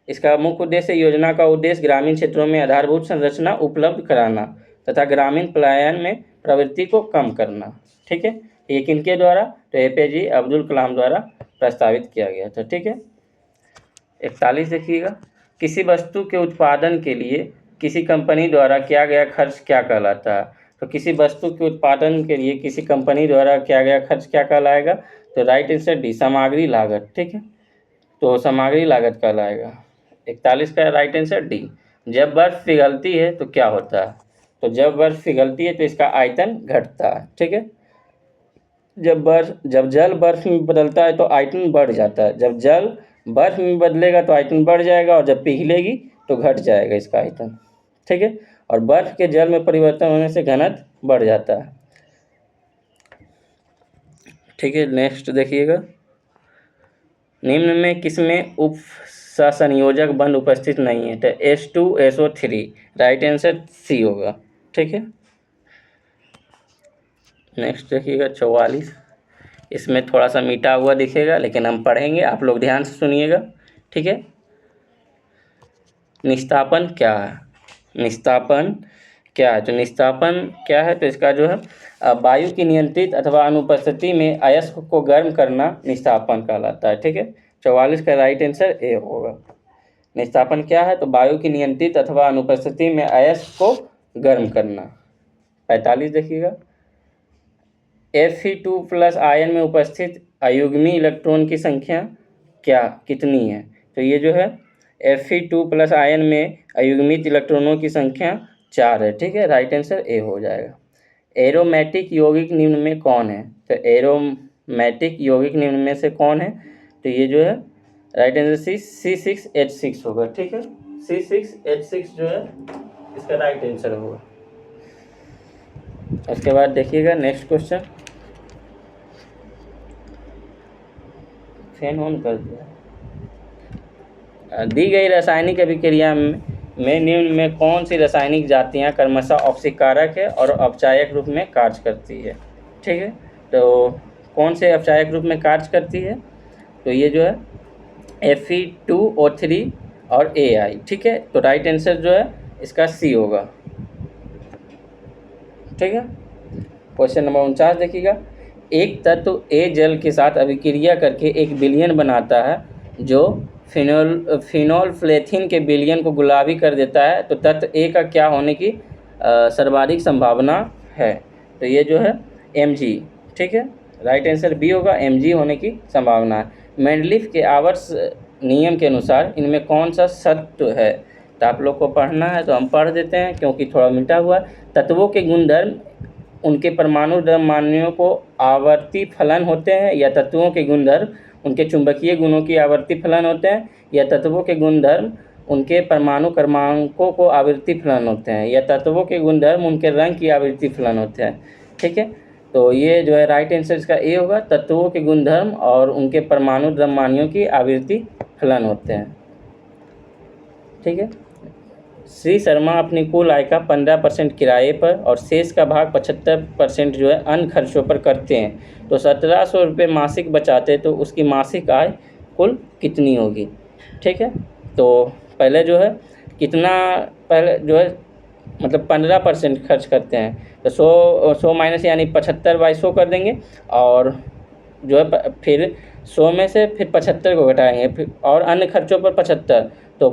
इसका मुख्य उद्देश्य योजना का उद्देश्य ग्रामीण क्षेत्रों में आधारभूत संरचना उपलब्ध कराना तथा ग्रामीण पलायन में प्रवृत्ति को कम करना। ठीक है, ये किनके द्वारा, तो APJ अब्दुल कलाम द्वारा प्रस्तावित किया गया था। ठीक है, 41 देखिएगा, किसी वस्तु के उत्पादन के लिए किसी कंपनी द्वारा किया गया खर्च क्या कहलाता है, तो किसी वस्तु के उत्पादन के लिए किसी कंपनी द्वारा किया गया खर्च क्या कहलाएगा, तो राइट आंसर डी, सामग्री लागत। ठीक है, तो सामग्री लागत कहलाएगा। 41 का राइट आंसर डी। जब बर्फ पिघलती है तो क्या होता है, तो जब बर्फ पिघलती है तो इसका आयतन घटता है। ठीक है, जब जल बर्फ में बदलता है तो आयतन बढ़ जाता है। जब जल बर्फ में बदलेगा तो आयतन बढ़ जाएगा, और जब पिघलेगी तो घट जाएगा इसका आयतन। ठीक है, और बर्फ के जल में परिवर्तन होने से घनत्व बढ़ जाता है। ठीक है, नेक्स्ट देखिएगा, निम्न में किसमें उप सहसंयोजक बंध उपस्थित नहीं है, तो H2SO3, राइट आंसर सी होगा। ठीक है, नेक्स्ट देखिएगा 44, इसमें थोड़ा सा मीठा हुआ दिखेगा लेकिन हम पढ़ेंगे, आप लोग ध्यान से सुनिएगा। ठीक है, निस्तापन क्या है, निस्तापन क्या है, तो निस्तापन क्या है, तो इसका जो है वायु की नियंत्रित अथवा अनुपस्थिति में अयस्क को गर्म करना निस्तापन कहलाता है। ठीक है, 44 का राइट आंसर ए होगा। निस्तापन क्या है, तो वायु की नियंत्रित अथवा अनुपस्थिति में अयस्क को गर्म करना। 45 देखिएगा, Fe2+ आयन में उपस्थित अयुग्मी इलेक्ट्रॉन की संख्या कितनी है, तो ये जो है Fe2+ आयन में अयुग्मित इलेक्ट्रॉनों की संख्या 4 है। ठीक है, राइट आंसर ए हो जाएगा। एरोमेटिक यौगिक निम्न में कौन है, तो एरोमेटिक यौगिक निम्न में से कौन है, तो ये जो है राइट आंसर C6H6 होगा। ठीक है, C6H6 जो है इसका राइट आंसर होगा। उसके बाद देखिएगा नेक्स्ट क्वेश्चन, फैन ऑन कर दिया। दी गई रासायनिक अभिक्रिया में निम्न में कौन सी रासायनिक जातियां क्रमशः ऑक्सीकारक है और अपचायक रूप में कार्य करती है। ठीक है, तो कौन से अपचायक रूप में कार्य करती है, तो ये जो है Fe2O3 और AI। ठीक है, तो राइट आंसर जो है इसका सी होगा। ठीक है, क्वेश्चन नंबर 49 देखिएगा, एक तत्व ए जल के साथ अभिक्रिया करके एक विलयन बनाता है जो फिनोल्फ्थेलिन के विलयन को गुलाबी कर देता है, तो तत्व ए का क्या होने की सर्वाधिक संभावना है? तो ये जो है Mg, ठीक है, राइट आंसर बी होगा, Mg होने की संभावना है। मेंडलीफ के आवर्स नियम के अनुसार इनमें कौन सा सत्य है? तो आप लोग को पढ़ना है तो हम पढ़ देते हैं क्योंकि थोड़ा मिटा हुआ। तत्वों के गुणधर्म उनके परमाणु द्रव्यमानों को आवर्ती फलन होते हैं, या तत्वों के गुणधर्म उनके चुंबकीय गुणों की आवर्ती फलन होते हैं, या तत्वों के गुणधर्म उनके परमाणु क्रमांकों को आवृत्ति फलन होते हैं, या तत्वों के गुणधर्म उनके रंग की आवृत्ति फलन होते हैं। ठीक है, तो ये जो है राइट आंसर इसका ए होगा, तत्वों के गुणधर्म और उनके परमाणु द्रव्यमानों की आवृत्ति फलन होते हैं। ठीक है, श्री शर्मा अपनी कुल आय का 15% किराए पर और शेष का भाग 75% जो है अन्य खर्चों पर करते हैं, तो 1700 रुपये मासिक बचाते तो उसकी मासिक आय कुल कितनी होगी? ठीक है, तो पहले जो है कितना, पहले जो है मतलब 15% खर्च करते हैं, तो 100 माइनस यानी 75/100 कर देंगे, और जो है फिर 100 में से फिर 75 को घटाएंगे, फिर और अन्य खर्चों पर 75, तो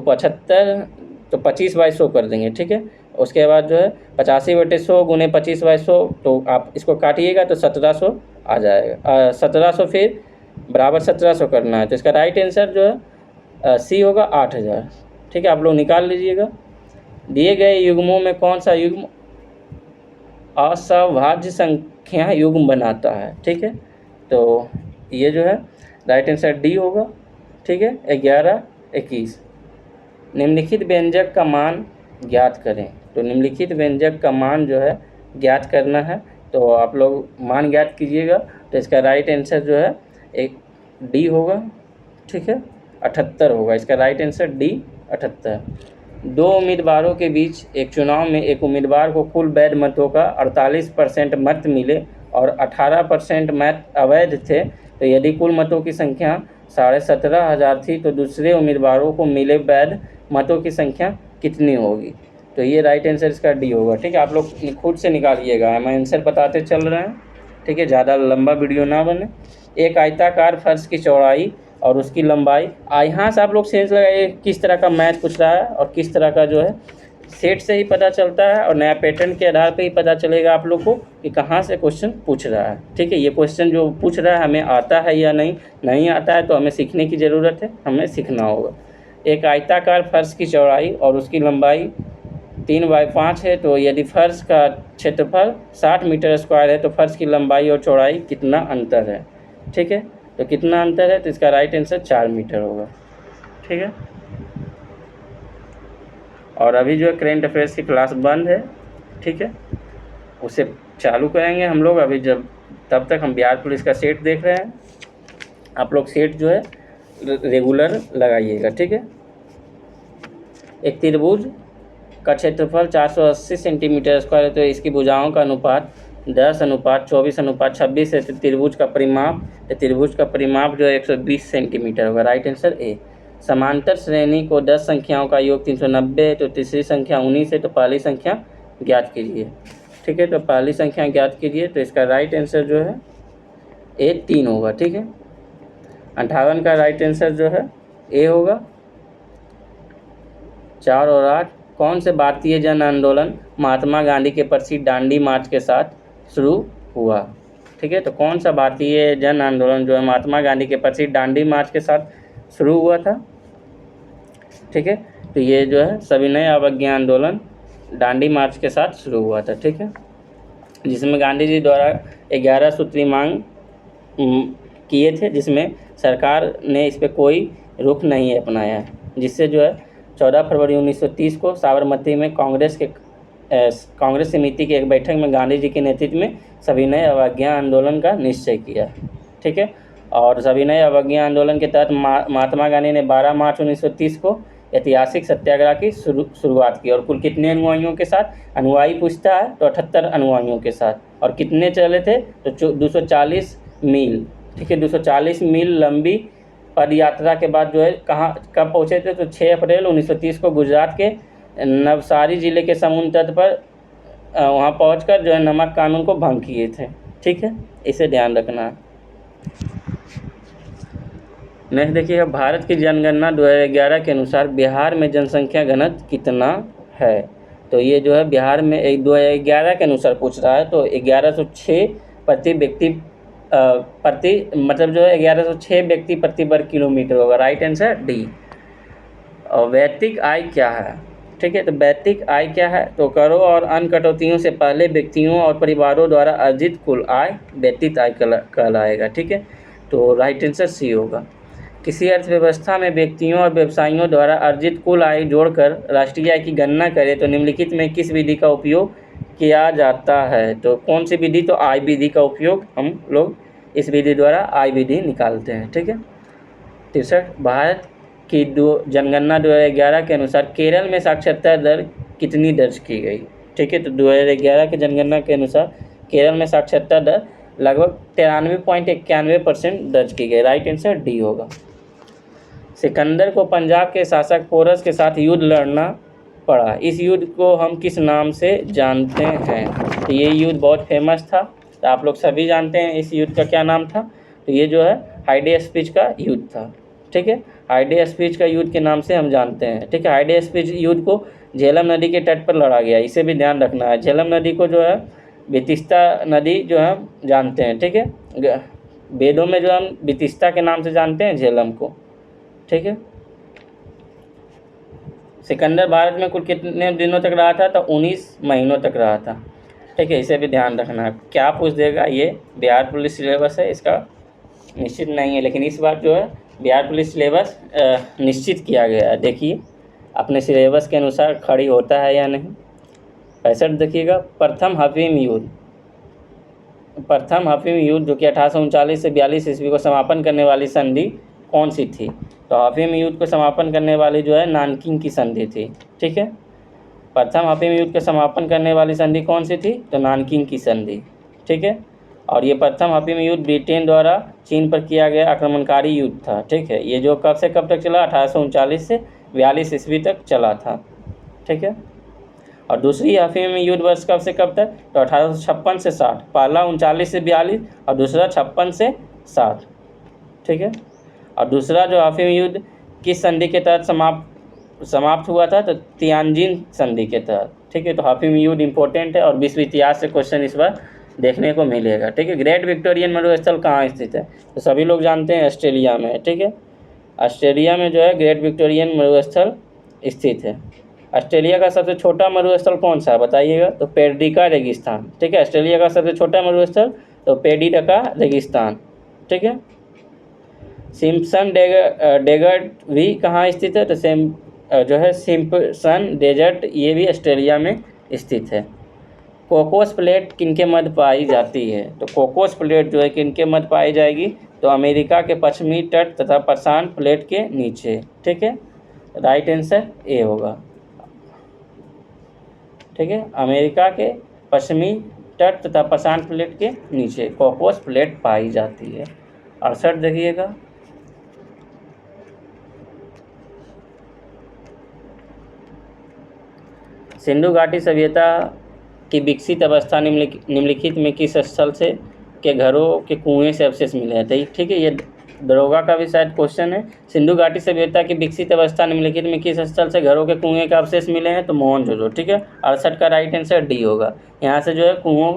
25/100 कर देंगे। ठीक है, उसके बाद जो है 85/100 गुने 25/100, तो आप इसको काटिएगा तो 1700 आ जाएगा। 1700 फिर बराबर 1700 करना है, तो इसका राइट आंसर जो है सी होगा 8000। ठीक है, आप लोग निकाल लीजिएगा। दिए गए युग्मों में कौन सा युग्म असहभाज्य संख्या युग्म बनाता है? ठीक है, तो ये जो है राइट आंसर डी होगा। ठीक है, 11, 21। निम्नलिखित व्यंजक का मान ज्ञात करें, तो निम्नलिखित व्यंजक का मान जो है ज्ञात करना है, तो आप लोग मान ज्ञात कीजिएगा। तो इसका राइट आंसर जो है एक डी होगा। ठीक है, 78 होगा, इसका राइट आंसर डी 78। दो उम्मीदवारों के बीच एक चुनाव में एक उम्मीदवार को कुल वैध मतों का 48% मत मिले और 18% मत अवैध थे, तो यदि कुल मतों की संख्या 17,500 थी तो दूसरे उम्मीदवारों को मिले वैध मतों की संख्या कितनी होगी? तो ये राइट आंसर इसका डी होगा। ठीक है, आप लोग खुद से निकालिएगा, हम आंसर बताते चल रहे हैं। ठीक है, ज़्यादा लंबा वीडियो ना बने। एक आयताकार फर्श की चौड़ाई और उसकी लंबाई, यहाँ से आप लोग सेंस लगाइए किस तरह का मैथ पूछ रहा है और किस तरह का जो है सेट से ही पता चलता है, और नया पैटर्न के आधार पे ही पता चलेगा आप लोग को कि कहाँ से क्वेश्चन पूछ रहा है। ठीक है, ये क्वेश्चन जो पूछ रहा है हमें आता है या नहीं आता है, तो हमें सीखने की ज़रूरत है, हमें सीखना होगा। एक आयताकार फर्श की चौड़ाई और उसकी लंबाई 3/5 है, तो यदि फर्श का क्षेत्रफल 60 मीटर स्क्वायर है तो फर्श की लंबाई और चौड़ाई कितना अंतर है? ठीक है, तो कितना अंतर है? तो इसका राइट आंसर 4 मीटर होगा। ठीक है, और अभी जो है करेंट अफेयर्स की क्लास बंद है। ठीक है, उसे चालू करेंगे हम लोग अभी, जब तब तक हम बिहार पुलिस का सेट देख रहे हैं। आप लोग सेट जो है रेगुलर लगाइएगा। ठीक है, एक त्रिभुज का क्षेत्रफल 480 सेंटीमीटर स्क्वायर है, तो इसकी भुजाओं का अनुपात 10:24:26 है, तो त्रिभुज का परिमाप जो है 120 सेंटीमीटर होगा। राइट आंसर ए। समांतर श्रेणी को 10 संख्याओं का योग 390 है, तो तीसरी संख्या 19 है, तो पहली संख्या ज्ञात कीजिए। ठीक है, तो पहली संख्या ज्ञात कीजिए, तो इसका राइट आंसर जो है ए 3 होगा। ठीक है, 58 का राइट आंसर जो है ए होगा। 4 और 8, कौन से भारतीय जन आंदोलन महात्मा गांधी के प्रसिद्ध दांडी मार्च के साथ शुरू हुआ? ठीक है, तो कौन सा भारतीय जन आंदोलन जो है महात्मा गांधी के प्रसिद्ध दांडी मार्च के साथ शुरू हुआ था? ठीक है, तो ये जो है सविनय अवज्ञा आंदोलन दांडी मार्च के साथ शुरू हुआ था। ठीक है, जिसमें गांधी जी द्वारा 11 सूत्री मांग किए थे, जिसमें सरकार ने इस पर कोई रुख नहीं अपनाया, जिससे जो है 14 फरवरी 1930 को साबरमती में कांग्रेस समिति की एक बैठक में गांधी जी के नेतृत्व में सविनय अवज्ञा आंदोलन का निश्चय किया। ठीक है, और सविनय अवज्ञा आंदोलन के तहत महात्मा गांधी ने 12 मार्च 1930 को ऐतिहासिक सत्याग्रह की शुरुआत की, और कुल कितने अनुयायियों के साथ? अनुयायी पूछता है तो 78 अनुयायियों के साथ, और कितने चले थे? तो 240 मील। ठीक है, 240 मील लंबी पद यात्रा के बाद जो है कब पहुँचे थे? तो 6 अप्रैल 1930 को गुजरात के नवसारी जिले के समुद्र तट पर वहाँ पहुँचकर जो है नमक कानून को भंग किए थे। ठीक है, इसे ध्यान रखना है। नेक्स्ट देखिएगा, भारत की जनगणना 2011 के अनुसार बिहार में जनसंख्या घनत्व कितना है। तो ये जो है बिहार में 2011 के अनुसार पूछ रहा है, तो 1106 प्रति व्यक्ति प्रति मतलब जो है 1106 व्यक्ति प्रति वर्ग किलोमीटर होगा। Right answer D. और वैयक्तिक आय क्या है, ठीक है, तो वैयक्तिक आय क्या है, तो करों और अन्य कटौतियों से पहले व्यक्तियों और परिवारों द्वारा अर्जित कुल आय वैयक्तिक आय कहलाएगा। ठीक है, तो राइट आंसर सी होगा। किसी अर्थव्यवस्था में व्यक्तियों और व्यवसायियों द्वारा अर्जित कुल आय जोड़कर राष्ट्रीय आय की गणना करें तो निम्नलिखित में किस विधि का उपयोग किया जाता है। तो कौन सी विधि, तो आय विधि का उपयोग हम लोग इस विधि द्वारा आय विधि निकालते हैं। ठीक है। 63, भारत की जनगणना 2011 के अनुसार केरल में साक्षरता दर कितनी दर्ज की गई। ठीक है, तो 2011 की जनगणना के अनुसार केरल में साक्षरता दर लगभग 93.91% दर्ज की गई। राइट आंसर डी होगा। सिकंदर को पंजाब के शासक पोरस के साथ युद्ध लड़ना पड़ा। इस युद्ध को हम किस नाम से जानते हैं। तो ये युद्ध बहुत फेमस था, तो आप लोग सभी जानते हैं इस युद्ध का क्या नाम था। तो ये जो है हाइडे स्पीच का युद्ध था। ठीक है, हाइडे स्पीच का युद्ध के नाम से हम जानते हैं। ठीक है, हाइडे स्पीच युद्ध को झेलम नदी के तट पर लड़ा गया, इसे भी ध्यान रखना है। झेलम नदी को जो है बितिस्ता नदी जो है जानते हैं। ठीक है, वेदों में जो हम बितिस्ता के नाम से जानते हैं झेलम को। ठीक है, सिकंदर भारत में कुल कितने दिनों तक रहा था, तो 19 महीनों तक रहा था। ठीक है, इसे भी ध्यान रखना है। क्या पूछ देगा, ये बिहार पुलिस सिलेबस है, इसका निश्चित नहीं है, लेकिन इस बार जो है बिहार पुलिस सिलेबस निश्चित किया गया है। देखिए अपने सिलेबस के अनुसार खड़ी होता है या नहीं। 65 देखिएगा, प्रथम हफीम युद्ध जो कि 1839 से 42 ईस्वी को समापन करने वाली संधि कौन सी थी। तो हफीम युद्ध को समापन करने वाली जो है नानकिंग की संधि थी। ठीक है, प्रथम हफीम युद्ध का समापन करने वाली संधि कौन सी थी, तो नानकिंग की संधि। ठीक है, और ये प्रथम हफीम युद्ध ब्रिटेन द्वारा चीन पर किया गया आक्रमणकारी युद्ध था। ठीक है, ये जो कब से कब तक चला, 1839 से 42 ईस्वी तक चला था। ठीक है, और दूसरी अफीम युद्ध वर्ष कब से कब तक, तो 1856 से 60। पहला 39 से 42 और दूसरा 56 से 60। ठीक है, और दूसरा जो अफीम युद्ध किस संधि के तहत समाप्त हुआ था, तो तियानजिन संधि के तहत। ठीक है, तो अफीम युद्ध इंपॉर्टेंट है और विश्व इतिहास से क्वेश्चन इस बार देखने को मिलेगा। ठीक है, ग्रेट विक्टोरियन मरुस्थल कहाँ स्थित है, तो सभी लोग जानते हैं ऑस्ट्रेलिया में है। ठीक है, ऑस्ट्रेलिया में जो है ग्रेट विक्टोरियन मरुस्थल स्थित है। ऑस्ट्रेलिया का सबसे छोटा मरुस्थल कौन सा है बताइएगा, तो पेर्डिका रेगिस्तान। ठीक है, ऑस्ट्रेलिया का सबसे छोटा मरुस्थल तो पेर्डिका रेगिस्तान। ठीक है, सिम्पसन डेजर्ट भी कहाँ स्थित है, तो जो है सिम्पसन डेजर्ट ये भी ऑस्ट्रेलिया में स्थित है। कोकोस प्लेट किनके मध्य पाई जाती है, तो कोकोस प्लेट जो है किनके मध्य पाई जाएगी, तो अमेरिका के पश्चिमी तट तथा प्रशांत प्लेट के नीचे। ठीक है, राइट आंसर ए होगा। ठीक है, अमेरिका के पश्चिमी तट तथा प्रशांत प्लेट के नीचे कोकोस प्लेट पाई जाती है। 68 देखिएगा, सिंधु घाटी सभ्यता की विकसित अवस्था निम्नलिखित में किस स्थल से के घरों के कुएं से अवशेष मिले हैं। ठीक है, ये दरोगा का भी शायद क्वेश्चन है। सिंधु घाटी सभ्यता की विकसित अवस्था निम्नलिखित में किस स्थल से घरों के कुएं का अवशेष मिले हैं, तो मोहनजोदड़ो। ठीक है, 68 का राइट आंसर डी होगा। यहाँ से जो है कुओं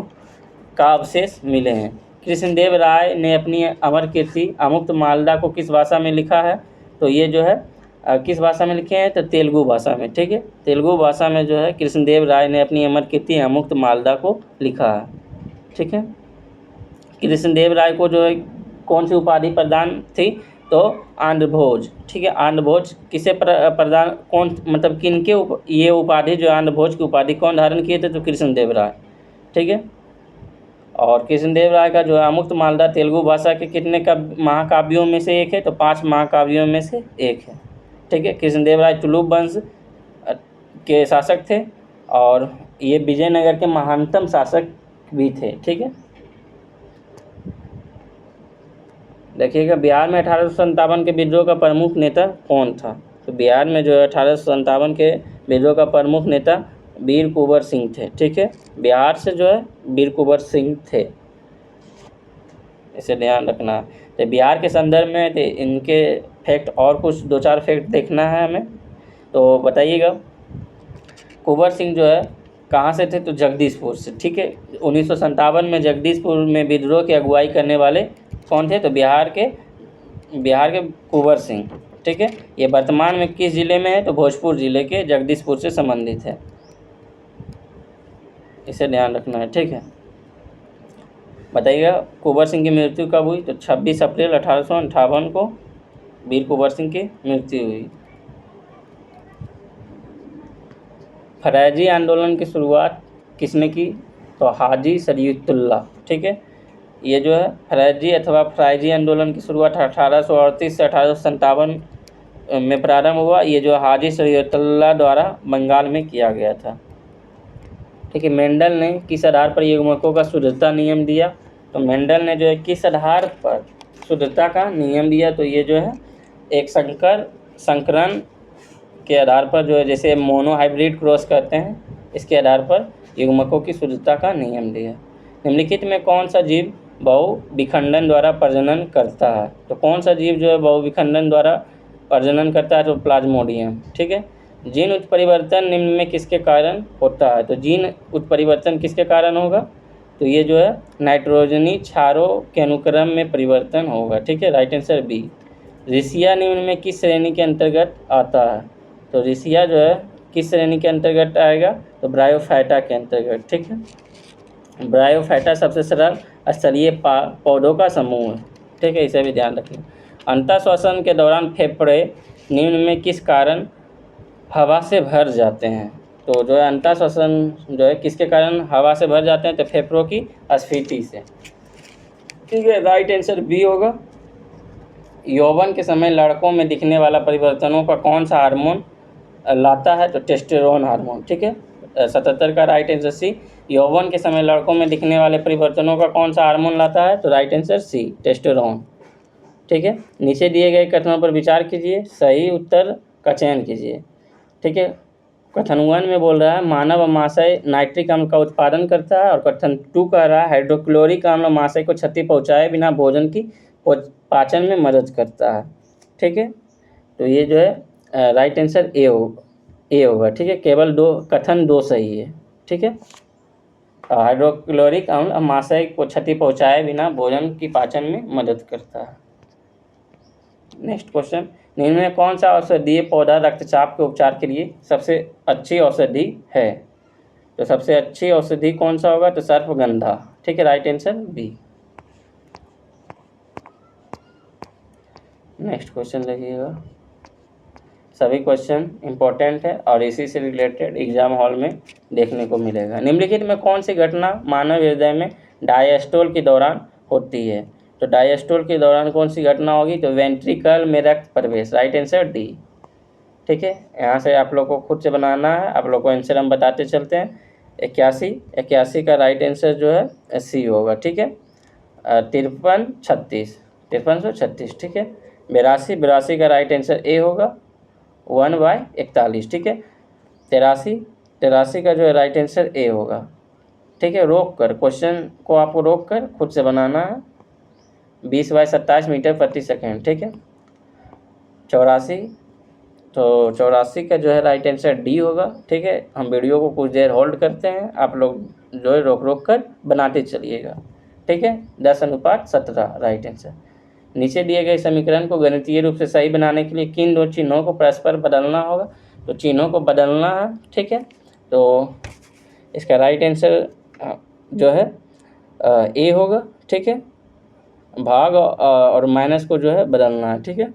का अवशेष मिले हैं। कृष्णदेव राय ने अपनी अमर कीर्ति अमुक्त मालदा को किस भाषा में लिखा है, तो ये जो है किस भाषा में लिखे हैं, तो तेलुगु भाषा में। ठीक है, तेलुगु भाषा में जो है कृष्णदेव राय ने अपनी अमर कीर्ति अमुक्त मालदा को लिखा है। ठीक है, कृष्णदेव राय को जो है कौन सी उपाधि प्रदान थी, तो आंध्र भोज। ठीक है, आंध्र भोज किसे प्रदान, कौन मतलब किनके ये उपाधि जो आंध्र भोज की उपाधि कौन धारण किए थे, तो कृष्णदेव राय। ठीक है, और कृष्णदेव राय का जो है अमुक्त मालदा तेलुगु भाषा के कितने महाकाव्यों में से एक है, तो 5 महाकाव्यों में से एक है। ठीक है, कृष्णदेव राय तुलुप वंश के शासक थे और ये विजयनगर के महानतम शासक भी थे। ठीक है, देखिएगा बिहार में 1857 के विद्रोह का प्रमुख नेता कौन था, तो बिहार में जो है 1857 के विद्रोह का प्रमुख नेता वीर कुंवर सिंह थे। ठीक है, बिहार से जो है वीर कुंवर सिंह थे। इसे ध्यान रखना है। तो बिहार के संदर्भ में तो इनके फैक्ट और कुछ 2-4 फैक्ट देखना है हमें। तो बताइएगा, कुंवर सिंह जो है कहाँ से थे, तो जगदीशपुर से, ठीक है। 1957 में जगदीशपुर में विद्रोह की अगुवाई करने वाले कौन थे, तो बिहार के कुंवर सिंह, ठीक है। ये वर्तमान में किस जिले में है, तो भोजपुर जिले के जगदीशपुर से संबंधित है, इसे ध्यान रखना है, ठीक है। बताइएगा कुंवर सिंह की मृत्यु कब हुई, तो 26 अप्रैल 1858 को वीर कुंवर सिंह की मृत्यु हुई। फरैजी आंदोलन की शुरुआत किसने की, तो हाजी शरीयतुल्लाह, ठीक है। ये जो है फरैजी अथवा फराइजी आंदोलन की शुरुआत 1838 से 1857 में प्रारंभ हुआ। ये जो हाजी शरीयतुल्लाह द्वारा बंगाल में किया गया था, ठीक है। मेंडल ने किस आधार पर युग्मकों का शुद्धता नियम दिया, तो मेंडल ने जो है किस आधार पर शुद्धता का नियम दिया, तो ये जो है एक संकरण के आधार पर जो है, जैसे मोनो हाइब्रिड क्रॉस करते हैं, इसके आधार पर युग्मकों की शुद्धता का नियम दिया। निम्नलिखित में कौन सा जीव बहुविखंडन द्वारा प्रजनन करता है, तो कौन सा जीव जो है बहुविखंडन द्वारा प्रजनन करता है, तो प्लाज्मोडियम, ठीक है। जीन उत्परिवर्तन निम्न में किसके कारण होता है, तो जीन उत्परिवर्तन किसके कारण होगा, तो ये जो है नाइट्रोजनी क्षारों के अनुक्रम में परिवर्तन होगा, ठीक है। Right answer B. रिसिया निम्न में किस श्रेणी के अंतर्गत आता है, तो रिसिया जो है किस श्रेणी के अंतर्गत आएगा, तो ब्रायोफाइटा के अंतर्गत, ठीक है। ब्रायोफाइटा सबसे सरल स्तरीय पौधों का समूह है, ठीक है, इसे भी ध्यान रखें। अंतःश्वसन के दौरान फेफड़े निम्न में किस कारण हवा से भर जाते हैं, तो जो है अंतःश्वसन जो है किसके कारण हवा से भर जाते हैं, तो फेफड़ों की अस्फीति से, ठीक है। राइट आंसर बी होगा। यौवन के समय लड़कों में दिखने वाला परिवर्तनों का कौन सा हार्मोन लाता है, तो टेस्टोस्टेरोन हार्मोन, ठीक है। 77 का राइट आंसर सी। यौवन के समय लड़कों में दिखने वाले परिवर्तनों का कौन सा हार्मोन लाता है, तो राइट आंसर सी, टेस्टोस्टेरोन, ठीक है। नीचे दिए गए कथनों पर विचार कीजिए, सही उत्तर का चयन कीजिए, ठीक है। कथन 1 में बोल रहा है मानव अमाशय नाइट्रिक अम्ल का उत्पादन करता है, और कथन 2 कह रहा है हाइड्रोक्लोरिक अम्ल अमाशय को क्षति पहुँचाए बिना भोजन की पाचन में मदद करता है, ठीक है। तो ये जो है राइट आंसर ए होगा, ठीक है। केवल कथन 2 सही है, ठीक है। हाइड्रोक्लोरिक अम्ल अमाशय को क्षति पहुँचाए बिना भोजन की पाचन में मदद करता है। नेक्स्ट क्वेश्चन, निम्न में कौन सा औषधीय पौधा रक्तचाप के उपचार के लिए सबसे अच्छी औषधि है, तो सबसे अच्छी औषधि कौन सा होगा, तो सर्पगंधा, ठीक है। Right answer B. Next question देखिएगा, सभी क्वेश्चन इंपॉर्टेंट है और इसी से रिलेटेड एग्जाम हॉल में देखने को मिलेगा। निम्नलिखित में कौन सी घटना मानव हृदय में डायस्टोल के दौरान होती है, तो डायस्टोल के दौरान कौन सी घटना होगी, तो वेंट्रिकल में रक्त प्रवेश, राइट आंसर डी, ठीक है। यहाँ से आप लोग को खुद से बनाना है, आप लोग को आंसर हम बताते चलते हैं। 81 का राइट आंसर जो है सी होगा, ठीक है। 5336, ठीक है। 82 का राइट आंसर ए होगा, 1/41, ठीक है। 83 का जो है राइट आंसर ए होगा, ठीक है। रोक कर क्वेश्चन को आपको रोक कर खुद से बनाना है। 20/27 मीटर प्रति सेकेंड, ठीक है। 84 का जो है राइट आंसर डी होगा, ठीक है। हम वीडियो को कुछ देर होल्ड करते हैं, आप लोग जो है रोक कर बनाते चलिएगा, ठीक है। 10:17 राइट आंसर। नीचे दिए गए समीकरण को गणितीय रूप से सही बनाने के लिए किन 2 चिन्हों को परस्पर बदलना होगा, तो चिन्हों को बदलना है, ठीक है। तो इसका राइट आंसर जो है ए होगा, ठीक है। भाग और माइनस को जो है बदलना है, ठीक है।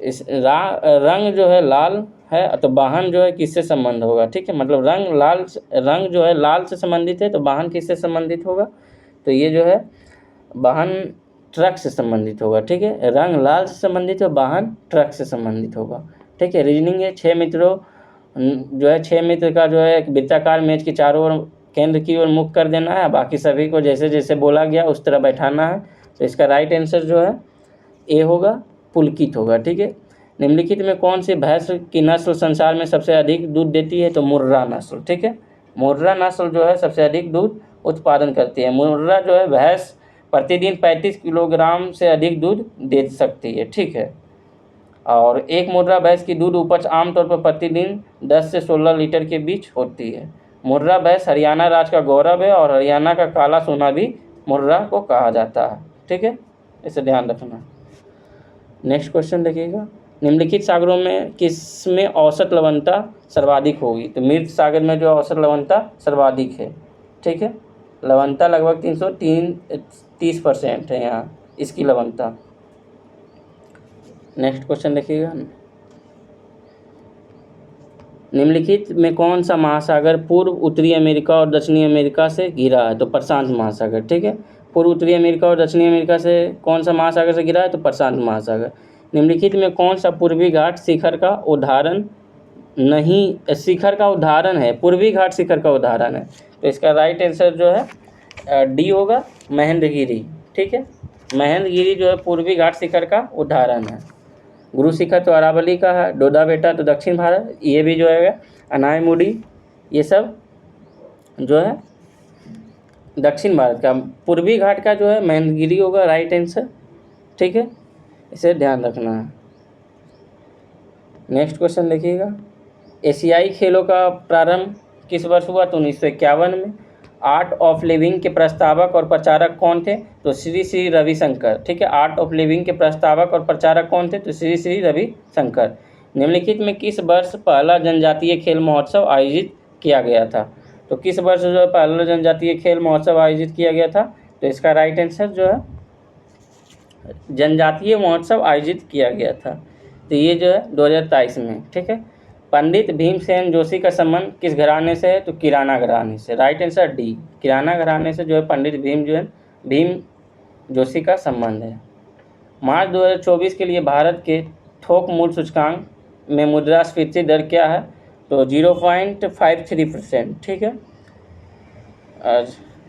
इस रंग जो है लाल है, तो वाहन जो है किससे संबंध होगा, ठीक है। मतलब रंग जो है लाल से संबंधित है, तो वाहन किससे संबंधित होगा, तो ये जो है वाहन ट्रक से संबंधित होगा, ठीक है। रंग लाल से संबंधित है, वाहन ट्रक से संबंधित होगा, ठीक है। रीजनिंग है 6 मित्रों जो है 6 मित्र का जो है एक वृत्ताकार मेज के चारों ओर केंद्र की ओर मुख कर देना है, बाकी सभी को जैसे जैसे बोला गया उस तरह बैठाना है। तो इसका राइट आंसर जो है ए होगा, पुलकित होगा, ठीक है। निम्नलिखित में कौन सी भैंस की नस्ल संसार में सबसे अधिक दूध देती है, तो मुर्रा नस्ल, ठीक है। मुर्रा नस्ल जो है सबसे अधिक दूध उत्पादन करती है। मुर्रा जो है भैंस प्रतिदिन 35 किलोग्राम से अधिक दूध दे सकती है, ठीक है। और एक मुर्रा भैंस की दूध उपज आमतौर पर प्रतिदिन 10 से 16 लीटर के बीच होती है। मुर्रा भैंस हरियाणा राज्य का गौरव है और हरियाणा का काला सोना भी मुर्रा को कहा जाता है, ठीक है, इसे ध्यान रखना। नेक्स्ट क्वेश्चन देखिएगा, निम्नलिखित सागरों में किसमें औसत लवणता सर्वाधिक होगी? तो मृत सागर में जो औसत लवणता सर्वाधिक है, ठीक है, लवणता लगभग 330% है यहाँ इसकी लवणता। नेक्स्ट क्वेश्चन देखिएगा, निम्नलिखित में कौन सा महासागर पूर्व उत्तरी अमेरिका और दक्षिणी अमेरिका से घिरा है? तो प्रशांत महासागर, ठीक है। पूर्व उत्तरी अमेरिका और दक्षिणी अमेरिका से कौन सा महासागर से घिरा है? तो प्रशांत महासागर। निम्नलिखित में कौन सा पूर्वी घाट शिखर का उदाहरण नहीं, शिखर का उदाहरण है, पूर्वी घाट शिखर का उदाहरण है? तो इसका राइट आंसर जो है डी होगा, महेंद्रगिरी, ठीक है। महेंद्रगिरी जो है पूर्वी घाट शिखर का उदाहरण है। गुरु शिखर तो अरावली का है, डोडा बेटा तो दक्षिण भारत, ये भी जो है अनायमुडी, ये सब जो है दक्षिण भारत का। पूर्वी घाट का जो है महेंद्रगिरी होगा राइट आंसर, ठीक है, इसे ध्यान रखना है। नेक्स्ट क्वेश्चन देखिएगा, एशियाई खेलों का प्रारंभ किस वर्ष हुआ? तो 1951 में। आर्ट ऑफ लिविंग के प्रस्तावक और प्रचारक कौन थे? तो श्री श्री रविशंकर, ठीक है। आर्ट ऑफ लिविंग के प्रस्तावक और प्रचारक कौन थे? तो श्री श्री रविशंकर। निम्नलिखित में किस वर्ष पहला जनजातीय खेल महोत्सव आयोजित किया गया था? तो किस वर्ष जो है पहला जनजातीय खेल महोत्सव आयोजित किया गया था? तो इसका राइट आंसर जो है जनजातीय महोत्सव आयोजित किया गया था, तो ये जो है 2023 में, ठीक है। पंडित भीमसेन जोशी का संबंध किस घराने से है? तो किराना घराने से, राइट आंसर डी, किराना घराने से जो है पंडित भीम जोशी का संबंध है। मार्च 2024 के लिए भारत के थोक मूल्य सूचकांक में मुद्रास्फीति दर क्या है? तो 0.53%, ठीक है,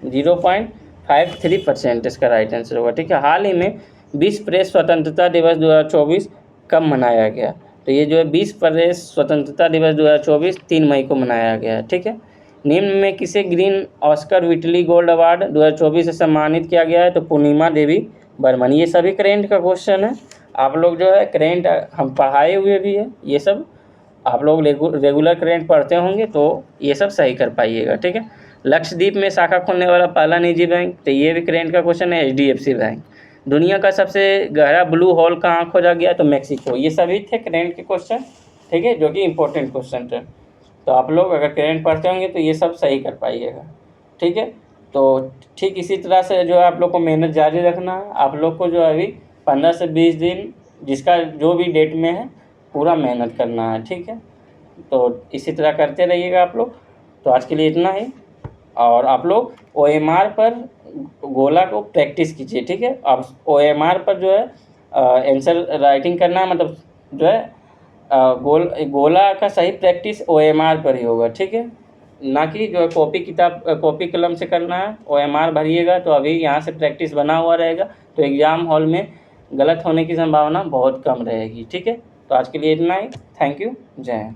0.53% इसका राइट आंसर होगा, ठीक है। हाल ही में विश्व प्रेस स्वतंत्रता दिवस 2024 कब मनाया गया? तो ये जो है विश्व प्रेस स्वतंत्रता दिवस 2024 3 मई को मनाया गया है, ठीक है। निम्न में किसे green Oscar Whitley gold award 2024 से सम्मानित किया गया है? तो पूर्णिमा देवी बर्मन। ये सभी करेंट का क्वेश्चन है, आप लोग जो है करेंट हम पढ़ाए हुए भी है, ये सब आप लोग रेगुलर करेंट पढ़ते होंगे तो ये सब सही कर पाइएगा, ठीक है। लक्षद्वीप में शाखा खोलने वाला पहला निजी बैंक, तो ये भी करेंट का क्वेश्चन है, HDFC बैंक। दुनिया का सबसे गहरा ब्लू होल कहाँ खोजा गया? तो मैक्सिको। ये सभी थे करेंट के क्वेश्चन, ठीक है, जो कि इंपॉर्टेंट क्वेश्चन थे। तो आप लोग अगर करेंट पढ़ते होंगे तो ये सब सही कर पाइएगा, ठीक है। तो ठीक इसी तरह से जो है आप लोग को मेहनत जारी रखना है। आप लोग को जो है अभी 15 से 20 दिन जिसका जो भी डेट में है पूरा मेहनत करना है, ठीक है। तो इसी तरह करते रहिएगा आप लोग। तो आज के लिए इतना ही, और आप लोग OMR पर गोला को प्रैक्टिस कीजिए, ठीक है। आप OMR पर जो है आंसर राइटिंग करना है, मतलब जो है गोला का सही प्रैक्टिस OMR पर ही होगा, ठीक है, ना कि जो है कॉपी कलम से करना है। OMR भरिएगा तो अभी यहाँ से प्रैक्टिस बना हुआ रहेगा, तो एग्ज़ाम हॉल में गलत होने की संभावना बहुत कम रहेगी, ठीक है। तो आज के लिए इतना ही, थैंक यू, जय हिंद।